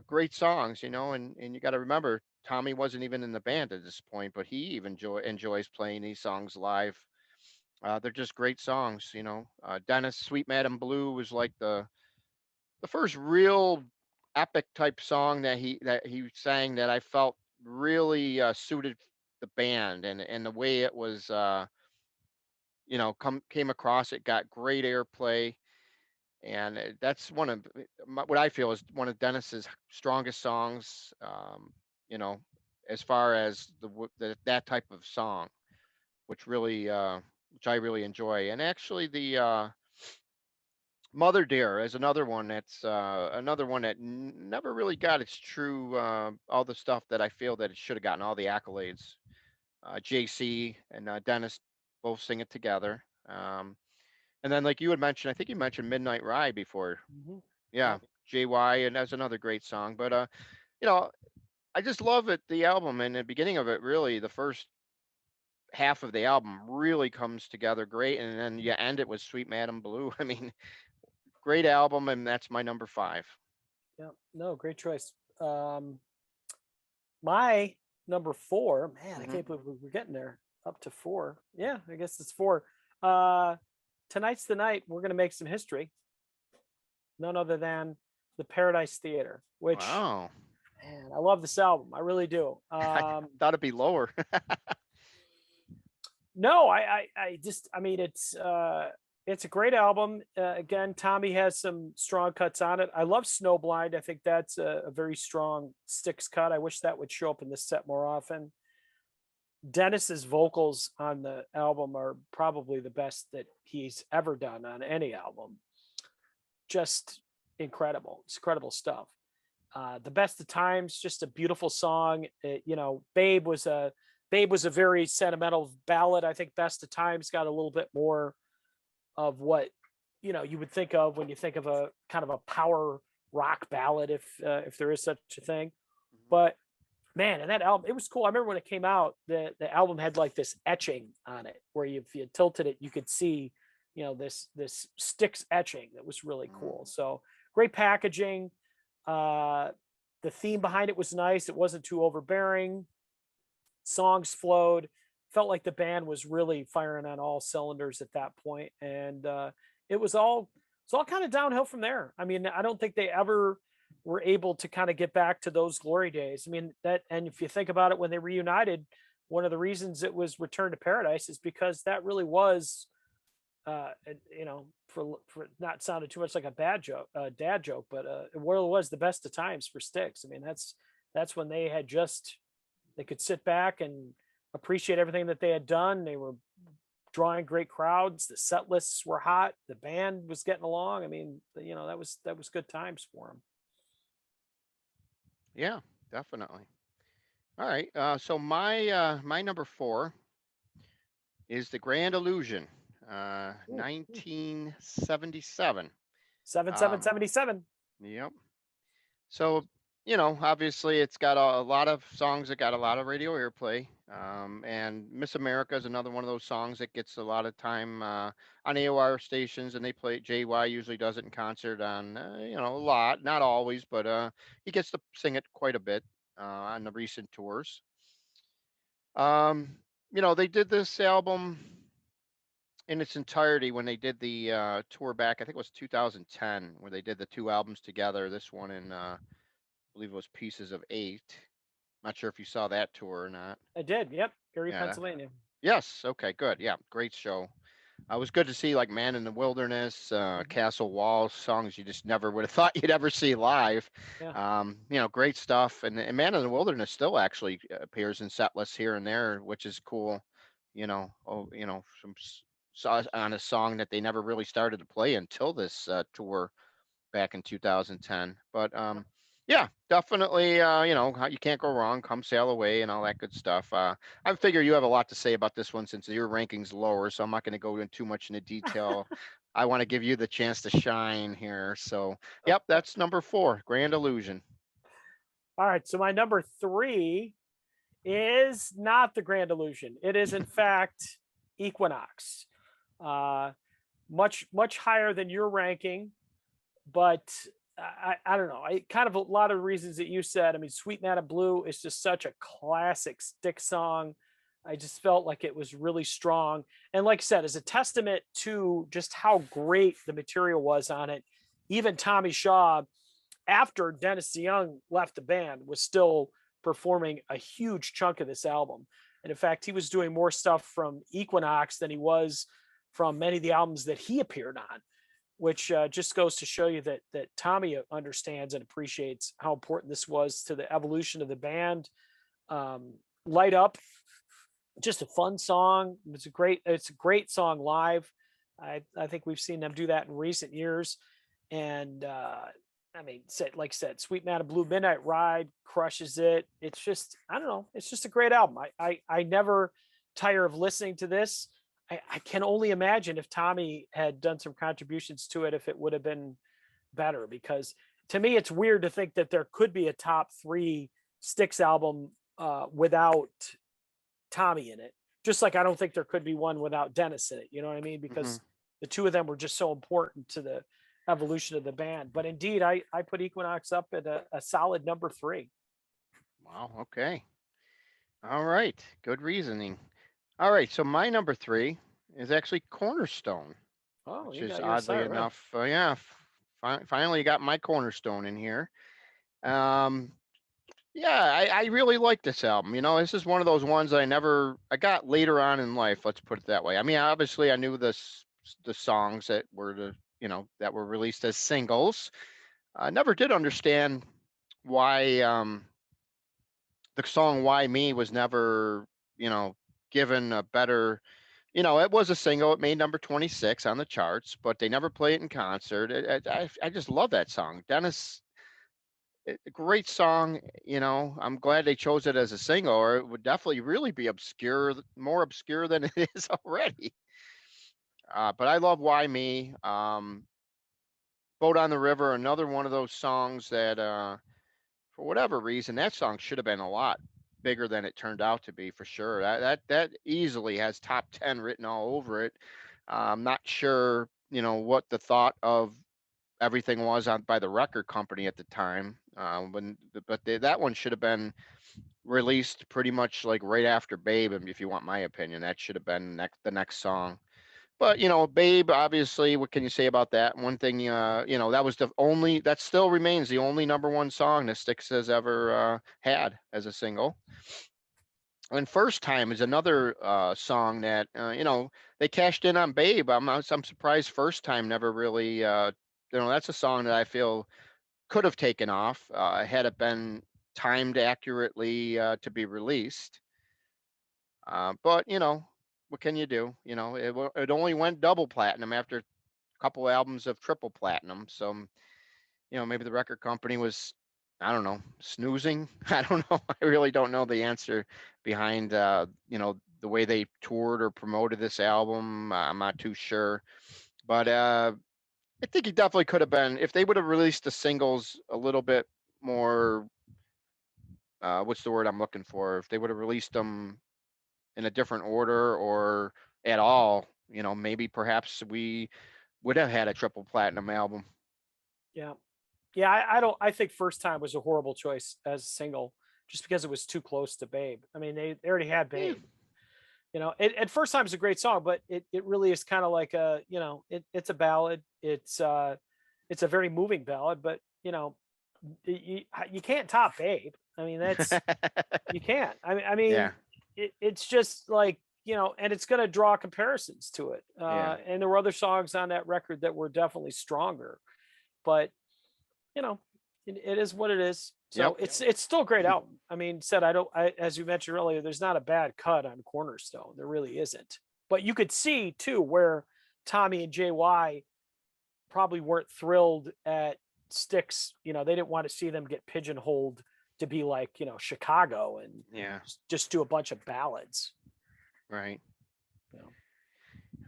Great songs, and you got to remember, Tommy wasn't even in the band at this point, but he even enjoys playing these songs live. They're just great songs, Dennis, Sweet Madam Blue was like the first real epic type song that he sang that I felt really suited the band, and the way it was came across. It got great airplay, and that's one of what I feel is one of Dennis's strongest songs. You know, as far as that type of song, which I really enjoy. And actually, the Mother Dear is another one that never really got its true all the stuff that I feel that it should have gotten, all the accolades. JC and Dennis both sing it together. And then, like you had mentioned, I think you mentioned Midnight Ride before. Mhm. Yeah, Yep. JY, and that's another great song. But you know, I just love it. The album and the beginning of it, really, the first half of the album really comes together great, and then you end it with Sweet Madam Blue. I mean, great album, and that's my number 5. Yep. No, great choice. My number 4, man, I Hmm. can't believe we're getting there up to 4. Yeah, I guess it's 4. Uh, Tonight's the night we're going to make some history. None other than the Paradise Theater, which, Wow, man, I love this album. I really do. I thought it'd be lower. No, I just, I mean, it's a great album. Again, Tommy has some strong cuts on it. I love Snowblind. I think that's a very strong Styx cut. I wish that would show up in this set more often. Dennis's vocals on the album are probably the best that he's ever done on any album. Just incredible. It's incredible stuff. The Best of Times, just a beautiful song. Babe was a very sentimental ballad. I think Best of Times got a little bit more of what you would think of when you think of a kind of a power rock ballad, if there is such a thing. But man, and that album, it was cool. I remember when it came out, the album had like this etching on it where if you tilted it, you could see this Styx etching that was really cool. So great packaging. The theme behind it was nice. It wasn't too overbearing. Songs flowed. Felt like the band was really firing on all cylinders at that point, and it was all kind of downhill from there. I mean, I don't think they ever were able to kind of get back to those glory days. I mean, that, and if you think about it, when they reunited, one of the reasons it was Return to Paradise is because that really was, for not sounded too much like a bad joke, dad joke, but it really was the best of times for Styx. I mean, that's when they had just, they could sit back and appreciate everything that they had done. They were drawing great crowds. The set lists were hot. The band was getting along. I mean, that was good times for them. Yeah, definitely. All right. So my number 4 is the Grand Illusion, Ooh, 1977. seven seven Um, 77. yep. So, obviously it's got a lot of songs that got a lot of radio airplay. And Miss America is another one of those songs that gets a lot of time on AOR stations, and they play it. JY usually does it in concert on, a lot, not always, but he gets to sing it quite a bit on the recent tours. They did this album in its entirety when they did the tour back. I think it was 2010, where they did the two albums together. This one in believe it was Pieces of Eight. Not sure if you saw that tour or not. I did. Yep. Gary, Yeah. Pennsylvania. Yes. Okay. Good. Yeah. Great show. It was good to see like Man in the Wilderness, Mhm. Castle Walls, songs you just never would have thought you'd ever see live. Yeah. Great stuff. And Man in the Wilderness still actually appears in set lists here and there, which is cool. On a song that they never really started to play until this tour back in 2010. But Yep. yeah, definitely, you can't go wrong. Come Sail Away and all that good stuff. I figure you have a lot to say about this one since your ranking's lower, so I'm not going to go in too much into detail. I want to give you the chance to shine here. So, yep, that's number 4, Grand Illusion. All right. So my number 3 is not the Grand Illusion. It is, in fact, Equinox. Uh, much higher than your ranking, but I don't know. I kind of a lot of reasons that you said. I mean, Sweet Nana Blue is just such a classic Styx song. I just felt like it was really strong, and like I said, as a testament to just how great the material was on it. Even Tommy Shaw, after Dennis DeYoung left the band, was still performing a huge chunk of this album. And in fact, he was doing more stuff from Equinox than he was from many of the albums that he appeared on, which just goes to show you that Tommy understands and appreciates how important this was to the evolution of the band. Light Up, just a fun song. It's a great song live. I think we've seen them do that in recent years. And I mean, like I said, Sweet Nana Blue, Midnight Ride crushes it. It's just, I don't know, it's just a great album. I never tire of listening to this. I can only imagine if Tommy had done some contributions to it, if it would have been better. Because to me, it's weird to think that there could be a top 3 Styx album without Tommy in it. Just like I don't think there could be one without Dennis in it. You know what I mean? Hmm. Because the two of them were just so important to the evolution of the band. But indeed, I put Equinox up at a solid number 3. Wow. Okay. All right. Good reasoning. All right. So my number 3 is actually Cornerstone, Oh, which you is got yours oddly higher, huh? enough, yeah, finally got my Cornerstone in here. Um, yeah, I really like this album. This is one of those ones that I got later on in life. Let's put it that way. I mean, obviously, I knew the songs that were released as singles. I never did understand why the song "Why Me" was never, given a better. It was a single. It made number 26 on the charts, but they never play it in concert. I just love that song. Dennis, a great song. I'm glad they chose it as a single, or it would definitely really be obscure, more obscure than it is already. But I love "Why Me." "Boat on the River," another one of those songs that, for whatever reason, that song should have been a lot bigger than it turned out to be, for sure. That easily has top 10 written all over it. I'm not sure, what the thought of everything was on by the record company at the time. That one should have been released pretty much like right after Babe. If you want my opinion, that should have been the next song. But Babe, obviously, what can you say about that? One thing, that was that still remains the only number one song that Styx has ever had as a single. And First Time is another song that they cashed in on Babe. I'm surprised First Time never really that's a song that I feel could have taken off had it been timed accurately to be released. But what can you do? It only went double platinum after a couple albums of triple platinum. So maybe the record company was, I don't know, snoozing. I don't know. I really don't know the answer behind the way they toured or promoted this album. I'm not too sure, but I think he definitely could have been if they would have released the singles a little bit more. What's the word I'm looking for? If they would have released them in a different order or at all, maybe perhaps we would have had a triple platinum album. Yeah. Yeah, I don't. I think First Time was a horrible choice as a single, just because it was too close to Babe. I mean, they already had Yeah. Babe. At First Time is a great song, but it really is kind of like it's a ballad. It's a very moving ballad, but you can't top Babe. I mean, you can't. Yeah. It's just like and it's going to draw comparisons to it. Yeah. And there were other songs on that record that were definitely stronger, but it is what it is. So Yep. it's still a great album. I mean, as you mentioned earlier, there's not a bad cut on Cornerstone. There really isn't. But you could see too where Tommy and JY probably weren't thrilled at Styx. They didn't want to see them get pigeonholed to be like, Chicago and Yeah. just do a bunch of ballads. Right. You know.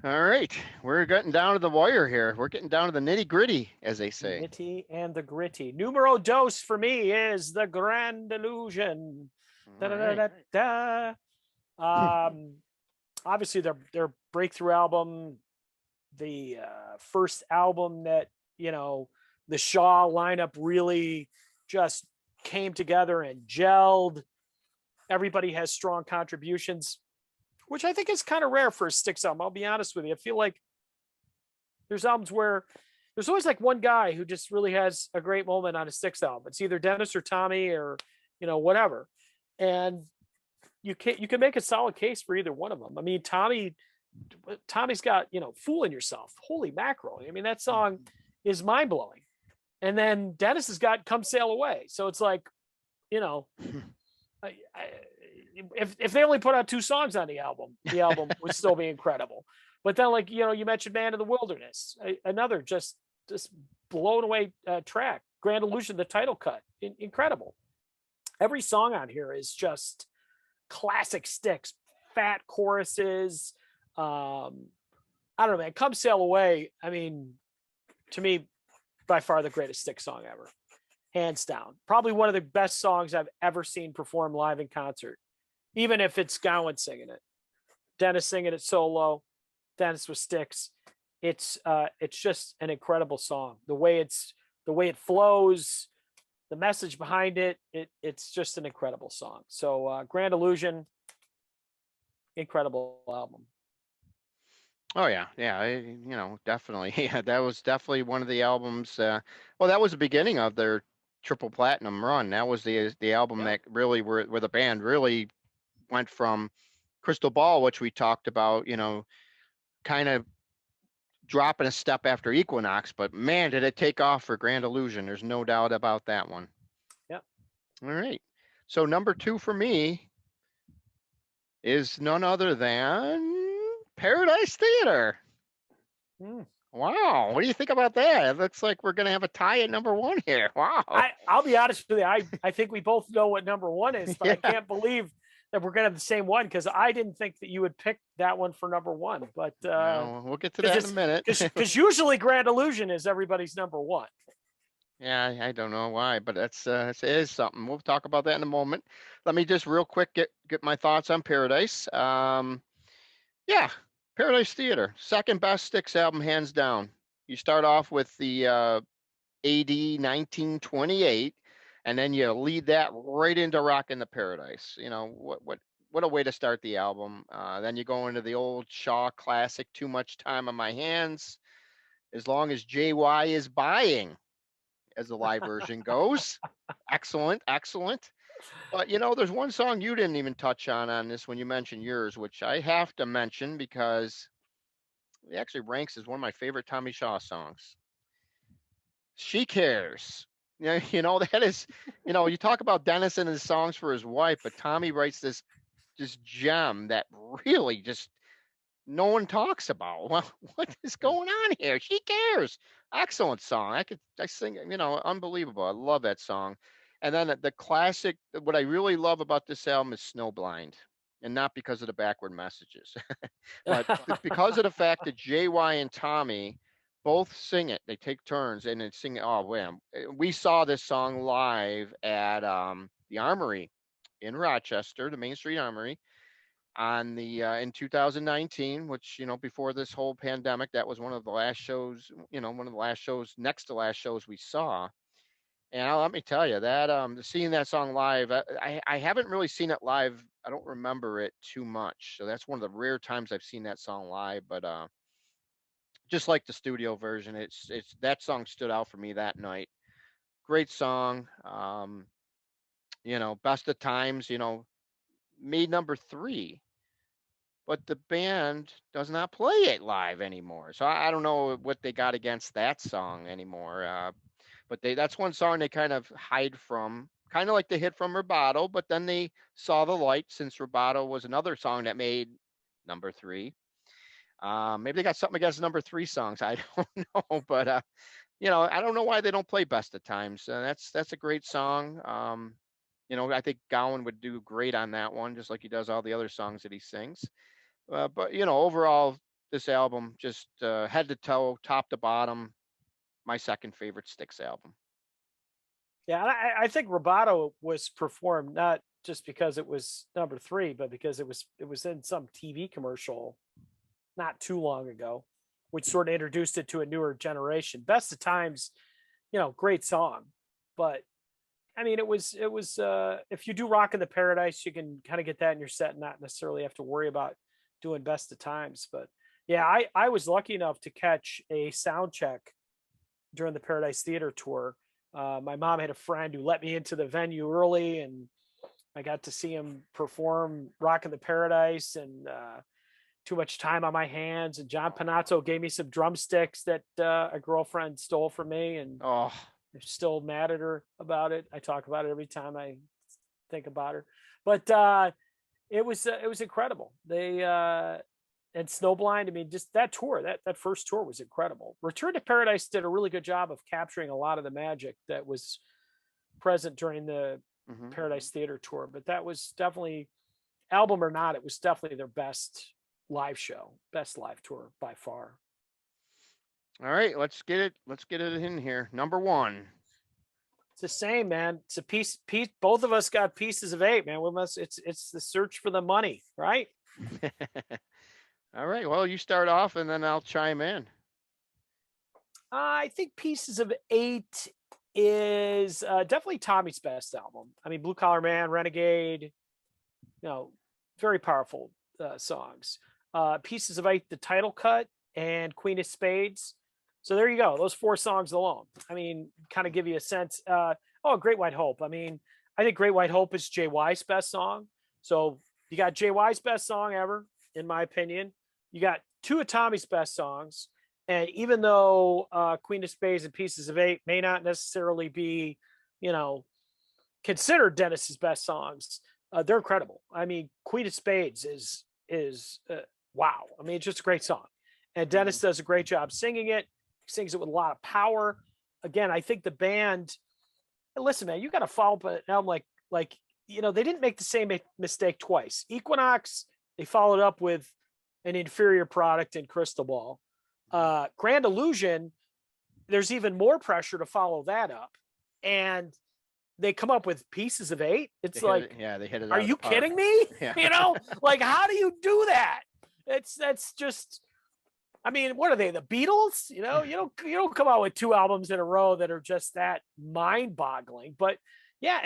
All right. We're getting down to the wire here. We're getting down to the nitty gritty, as they say. Nitty and the gritty. Numero dos for me is the Grand Illusion. Da, da, da, da, da. Obviously their breakthrough album, the first album that the Shaw lineup really just came together and gelled. Everybody has strong contributions, which I think is kind of rare for a Styx album. I'll be honest with you. I feel like there's albums where there's always like one guy who just really has a great moment on a Styx album. It's either Dennis or Tommy or whatever, and you can make a solid case for either one of them. I mean, Tommy's got "Fooling Yourself." Holy mackerel! I mean, that song is mind blowing. And then Dennis has got "Come Sail Away." So it's like, if they only put out 2 songs on the album would still be incredible. But then, like you mentioned, "Man of the Wilderness," another just blown away track. "Grand Illusion," the title cut, incredible. Every song on here is just classic Styx, fat choruses. I don't know, man. "Come Sail Away," I mean, to me, by far the greatest Styx song ever, hands down. Probably one of the best songs I've ever seen performed live in concert, even if it's Gowan singing it, Dennis singing it solo, Dennis with Styx. It's just an incredible song. The way it flows, the message behind it's just an incredible song. So "Grand Illusion," incredible album. Oh yeah, definitely. Yeah, that was definitely one of the albums. Well, that was the beginning of their triple platinum run. That was the album that really where the band really went from Crystal Ball, which we talked about, kind of dropping a step after Equinox, but man, did it take off for Grand Illusion. There's no doubt about that one. Yep. All right. So number 2 for me is none other than Paradise Theater. Wow. What do you think about that? It looks like we're going to have a tie at number 1 here. Wow. I'll be honest with you. I think we both know what number 1 is, but I can't believe that we're going to have the same one, because I didn't think that you would pick that one for number 1. But we'll get to that in a minute. Because usually Grand Illusion is everybody's number 1. Yeah, I don't know why, but it is something. We'll talk about that in a moment. Let me just real quick get my thoughts on Paradise. Yeah, Paradise Theater, second best Styx album, hands down. You start off with the AD 1928, and then you lead that right into Rockin' the Paradise. What what a way to start the album. Then you go into the old Shaw classic, Too Much Time on My Hands, As Long as JY is Buying, as the live version goes. Excellent, excellent. But there's one song you didn't even touch on this when you mentioned yours, which I have to mention because it actually ranks as one of my favorite Tommy Shaw songs. She Cares. Yeah, that is, you talk about Dennis and his songs for his wife, but Tommy writes this gem that really just no one talks about. Well, what is going on here? She Cares. Excellent song. I sing, unbelievable. I love that song. And then the classic, what I really love about this album is Snowblind. And not because of the backward messages, but because of the fact that JY and Tommy both sing it. They take turns and they sing it. Oh, man. We saw this song live at the Armory in Rochester, the Main Street Armory, on the in 2019, which before this whole pandemic, that was one of the last shows, one of the last shows, next to last shows we saw. And let me tell you that seeing that song live, I haven't really seen it live. I don't remember it too much, so that's one of the rare times I've seen that song live. But just like the studio version, it's that song stood out for me that night. Great song. Best of Times. Made number 3, but the band does not play it live anymore. So I don't know what they got against that song anymore. But that's one song they kind of hide from, kind of like the hit from Roboto, but then they saw the light since Roboto was another song that made number 3. Maybe they got something against number 3 songs. I don't know, but I don't know why they don't play Best of Times. That's a great song. I think Gowan would do great on that one, just like he does all the other songs that he sings. But overall, this album just head to toe, top to bottom, my second favorite Styx album. Yeah, I think Roboto was performed not just because it was number 3, but because it was in some TV commercial not too long ago, which sort of introduced it to a newer generation. Best of Times, great song, but I mean, it was if you do Rock in the Paradise, you can kind of get that in your set and not necessarily have to worry about doing Best of Times. But yeah, I was lucky enough to catch a sound check during the Paradise Theater tour. My mom had a friend who let me into the venue early, and I got to see him perform Rock in the Paradise and Too Much Time on My Hands. And John Panazzo gave me some drumsticks that a girlfriend stole from me, and I'm still mad at her about it. I talk about it every time I think about her. But it was incredible. They and Snowblind. I mean, just that tour, that first tour was incredible. Return to Paradise did a really good job of capturing a lot of the magic that was present during the Paradise Theater tour. But that was definitely, album or not, it was definitely their best live show, best live tour by far. All right, let's get it in here. Number 1. It's the same, man. It's a piece. Both of us got Pieces of 8, man. It's the search for the money, right? All right. Well, you start off, and then I'll chime in. I think Pieces of 8 is definitely Tommy's best album. I mean, Blue Collar Man, Renegade, very powerful songs. Pieces of 8, the title cut, and Queen of Spades. So there you go. Those 4 songs alone. I mean, kind of give you a sense. Great White Hope. I mean, I think Great White Hope is JY's best song. So you got JY's best song ever, in my opinion. You got 2 of Tommy's best songs. And even though Queen of Spades and Pieces of 8 may not necessarily be, considered Dennis's best songs, they're incredible. I mean, Queen of Spades is wow. I mean, it's just a great song. And Dennis does a great job singing it. He sings it with a lot of power. Again, I think the band, listen, man, you got to follow up an album like they didn't make the same mistake twice. Equinox, they followed up with an inferior product in Crystal Ball. Grand Illusion, there's even more pressure to follow that up, and they come up with Pieces of 8. It's they hit it. Are you kidding me? Yeah. Like, how do you do that? That's just, I mean, what are they, the Beatles? You don't come out with 2 albums in a row that are just that mind-boggling. But Yeah,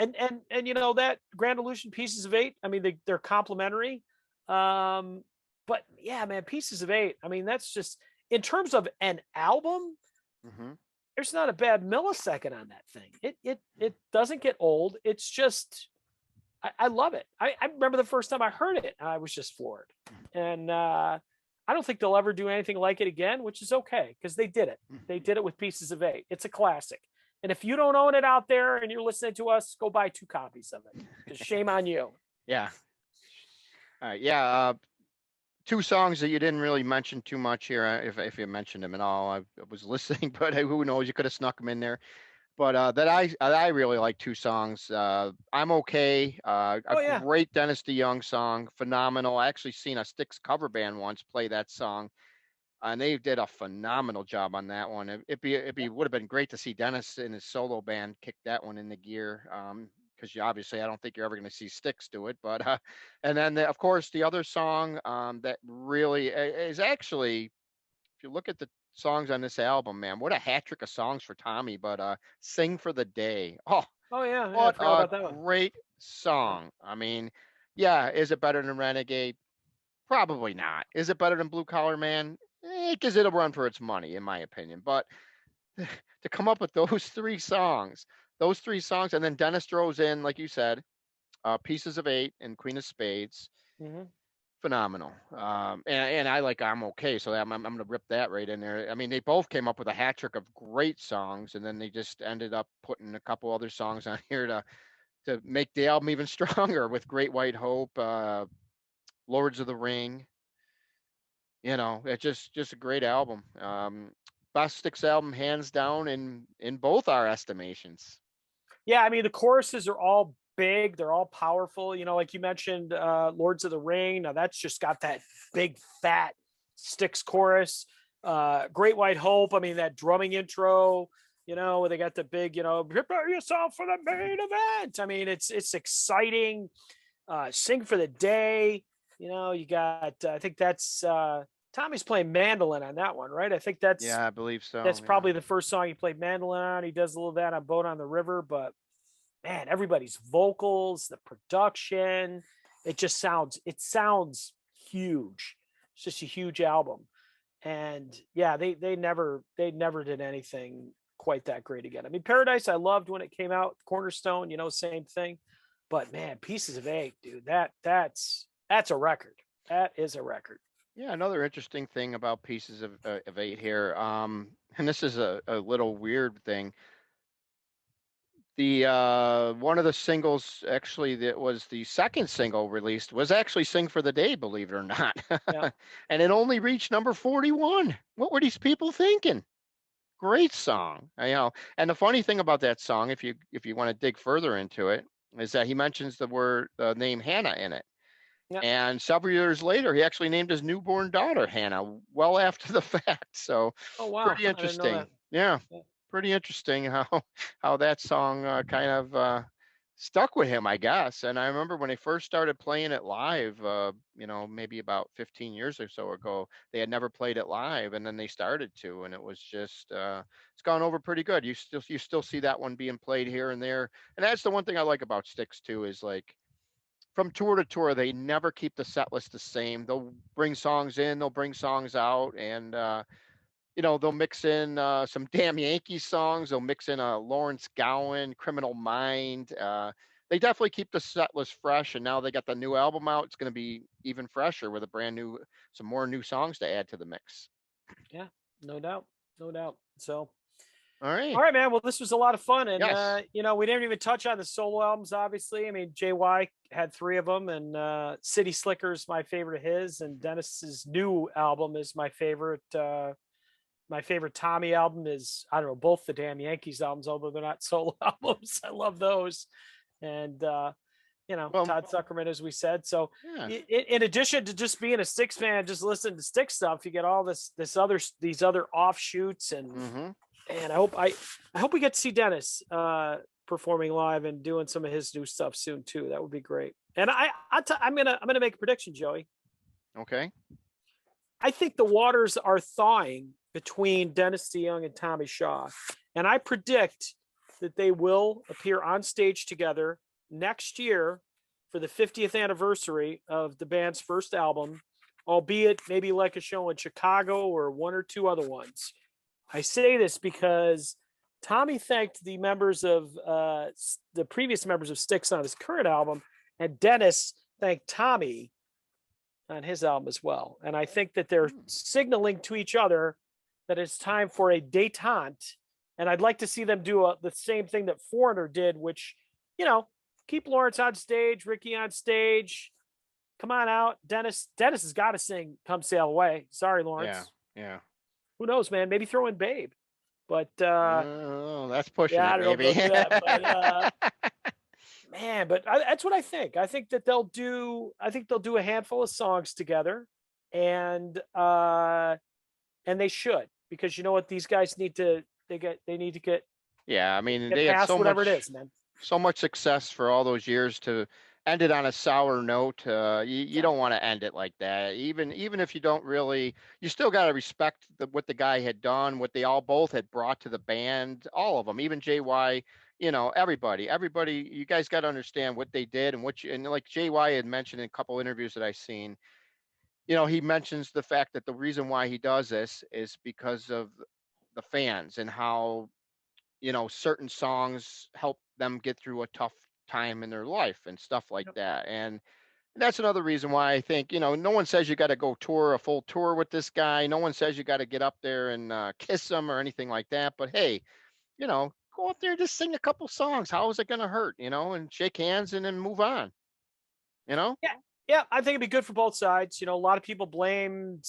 and you know that Grand Illusion Pieces of Eight. I mean, they're complementary. But yeah, man, Pieces of Eight. I mean, that's just in terms of an album. Hmm. There's not a bad millisecond on that thing. It doesn't get old. It's just I love it. I remember the first time I heard it, I was just floored. And I don't think they'll ever do anything like it again, which is okay because they did it. They did it with Pieces of Eight. It's a classic. And if you don't own it out there and you're listening to us, go buy 2 copies of it. Because shame on you. Yeah. All right. Yeah. Two songs that you didn't really mention too much here, if you mentioned them at all. I was listening, but who knows? You could have snuck them in there. But that I really like two songs. I'm okay. A Oh yeah. great Dennis DeYoung song, phenomenal. I actually seen a Styx cover band once play that song, and they did a phenomenal job on that one. It would have been great to see Dennis in his solo band kick that one into gear. Because you obviously I don't think you're ever going to see Styx do it. But and then of course the other song that really is actually, if you look at the songs on this album, man, what a hat trick of songs for Tommy. But "Sing for the Day." Oh, Oh yeah. Yeah, I what forgot a about that one. great Yeah. song. I mean, yeah, is it better than Renegade? Probably not. Is it better than Blue Collar Man? Because it'll run for its money, in my opinion. But to come up with those three songs, and then Dennis throws in, like you said, Pieces of Eight and Queen of Spades, Mm-hmm. phenomenal. And I like I'm okay, so I'm going to rip that right in there. I mean, they both came up with a hat trick of great songs, and then they just ended up putting a couple other songs on here to make the album even stronger with Great White Hope, Lords of the Ring. It's just a great album. Best Styx album hands down in both our estimations. Yeah, I mean the choruses are all big, they're all powerful. You know, like you mentioned, Lords of the Ring. Now that's just got that big fat Styx chorus. Great White Hope. I mean that drumming intro. You know, where they got the big, prepare yourself for the main event. I mean, it's exciting. Sing for the Day. You know, you got. I think that's Tommy's playing mandolin on that one, right? I think Yeah, I believe so. that's Yeah. probably the first song he played mandolin on. He does a little of that on Boat on the River, but man, everybody's vocals, the production, it sounds huge. It's just a huge album. And yeah, they never did anything quite that great again. I mean, Paradise I loved when it came out, Cornerstone, same thing. But man, Pieces of Eight, dude, that's a record. That is a record. Yeah, another interesting thing about Pieces of Eight here, and this is a little weird thing. The one of the singles actually that was the second single released was actually "Sing for the Day," believe it or not. Yeah. And it only reached number 41. What were these people thinking? Great song. And the funny thing about that song, if you want to dig further into it, is that he mentions the name Hannah in it. Yeah. And several years later, he actually named his newborn daughter Hannah, well after the fact. So Oh wow. pretty I didn't know interesting. that. Yeah, Yeah. pretty interesting how that song kind of stuck with him, I guess. And I remember when they first started playing it live, maybe about 15 years or so ago, they had never played it live, and then they started to, and it was just it's gone over pretty good. You still see that one being played here and there, and that's the one thing I like about Styx too, is like from tour to tour, they never keep the set list the same. They'll bring songs in, they'll bring songs out, and they'll mix in some Damn Yankees songs. They'll mix in a Lawrence Gowan, Criminal Mind. They definitely keep the set list fresh, and now they got the new album out. It's going to be even fresher with some more new songs to add to the mix. Yeah, no doubt. No doubt. So All right. all right, man. Well, this was a lot of fun, and Yes. we didn't even touch on the solo albums. Obviously, I mean, JY had 3 of them, and City Slicker's my favorite of his, and Dennis's new album is my favorite. My favorite Tommy album is, I don't know, both the Damn Yankees albums, although they're not solo albums. I love those, and Well, Todd Zuckerman, as we said. So, yeah. in addition to just being a Styx fan, just listening to Styx stuff, you get all these other offshoots, Mm-hmm. and I hope we get to see Dennis performing live and doing some of his new stuff soon too. That would be great. And I'm gonna make a prediction, Joey. Okay. I think the waters are thawing between Dennis DeYoung and Tommy Shaw, and I predict that they will appear on stage together next year for the 50th anniversary of the band's first album, albeit maybe like a show in Chicago or one or two other ones. I say this because Tommy thanked the members of the previous members of Styx on his current album, and Dennis thanked Tommy on his album as well. And I think that they're signaling to each other that it's time for a détente. And I'd like to see them do the same thing that Foreigner did, which, keep Lawrence on stage, Ricky on stage. Come on out. Dennis has got to sing Come Sail Away. Sorry, Lawrence. Yeah. Who knows, man? Maybe throw in Babe. But that's pushing yeah, it, I don't maybe. know about that. But man, but that's what I think. I think that they'll do a handful of songs together, and they should, because you know what, these guys need to get Yeah, I mean, get they had past whatever it is, man. so much success for all those years. To end it on a sour note, you don't want to end it like that. Even if you don't really, you still got to respect what the guy had done, what they all both had brought to the band, all of them, even JY. Everybody, you guys got to understand what they did, and and like JY had mentioned in a couple interviews that I've seen, he mentions the fact that the reason why he does this is because of the fans, and how, certain songs help them get through a tough time in their life and stuff like that. And that's another reason why I think, no one says you got to go tour a full tour with this guy. No one says you got to get up there and kiss him or anything like that. But hey, go up there and just sing a couple songs. How is it going to hurt, and shake hands and then move on, Yeah, I think it'd be good for both sides. A lot of people blamed,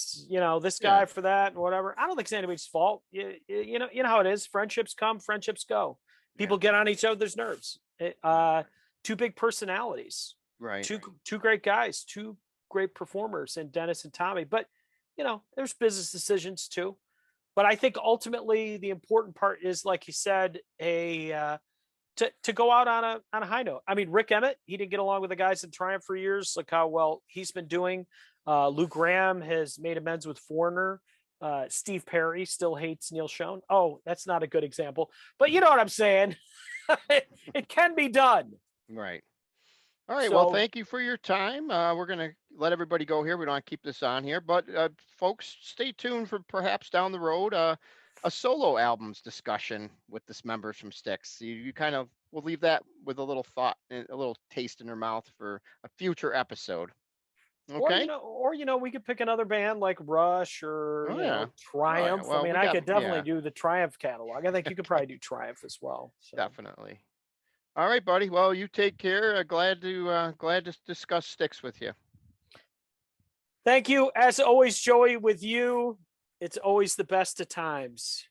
this guy for that and whatever. I don't think it's anybody's fault. You know how it is. Friendships come, friendships go. People get on each other's nerves. Two big personalities, right? Two great guys, two great performers, and Dennis and Tommy. But there's business decisions too. But I think ultimately the important part is, like you said, to go out on a high note. I mean, Rick Emmett, he didn't get along with the guys in Triumph for years. Look how well he's been doing. Lou Gramm has made amends with Foreigner. Steve Perry still hates Neil Schon. Oh, that's not a good example, but you know what I'm saying. It can be done. Right. All right. Well, thank you for your time. We're going to let everybody go here. We don't want to keep this on here, but folks, stay tuned for perhaps down the road a solo albums discussion with this members from Styx. You kind of, we'll leave that with a little thought and a little taste in their mouth for a future episode. Okay. Or we could pick another band like Rush or Triumph. Oh, yeah. Well, I mean, I could definitely do the Triumph catalog. I think you could probably do Triumph as well. So. Definitely. All right, buddy. Well, you take care. Glad to discuss Styx with you. Thank you, as always, Joey. With you, it's always the best of times.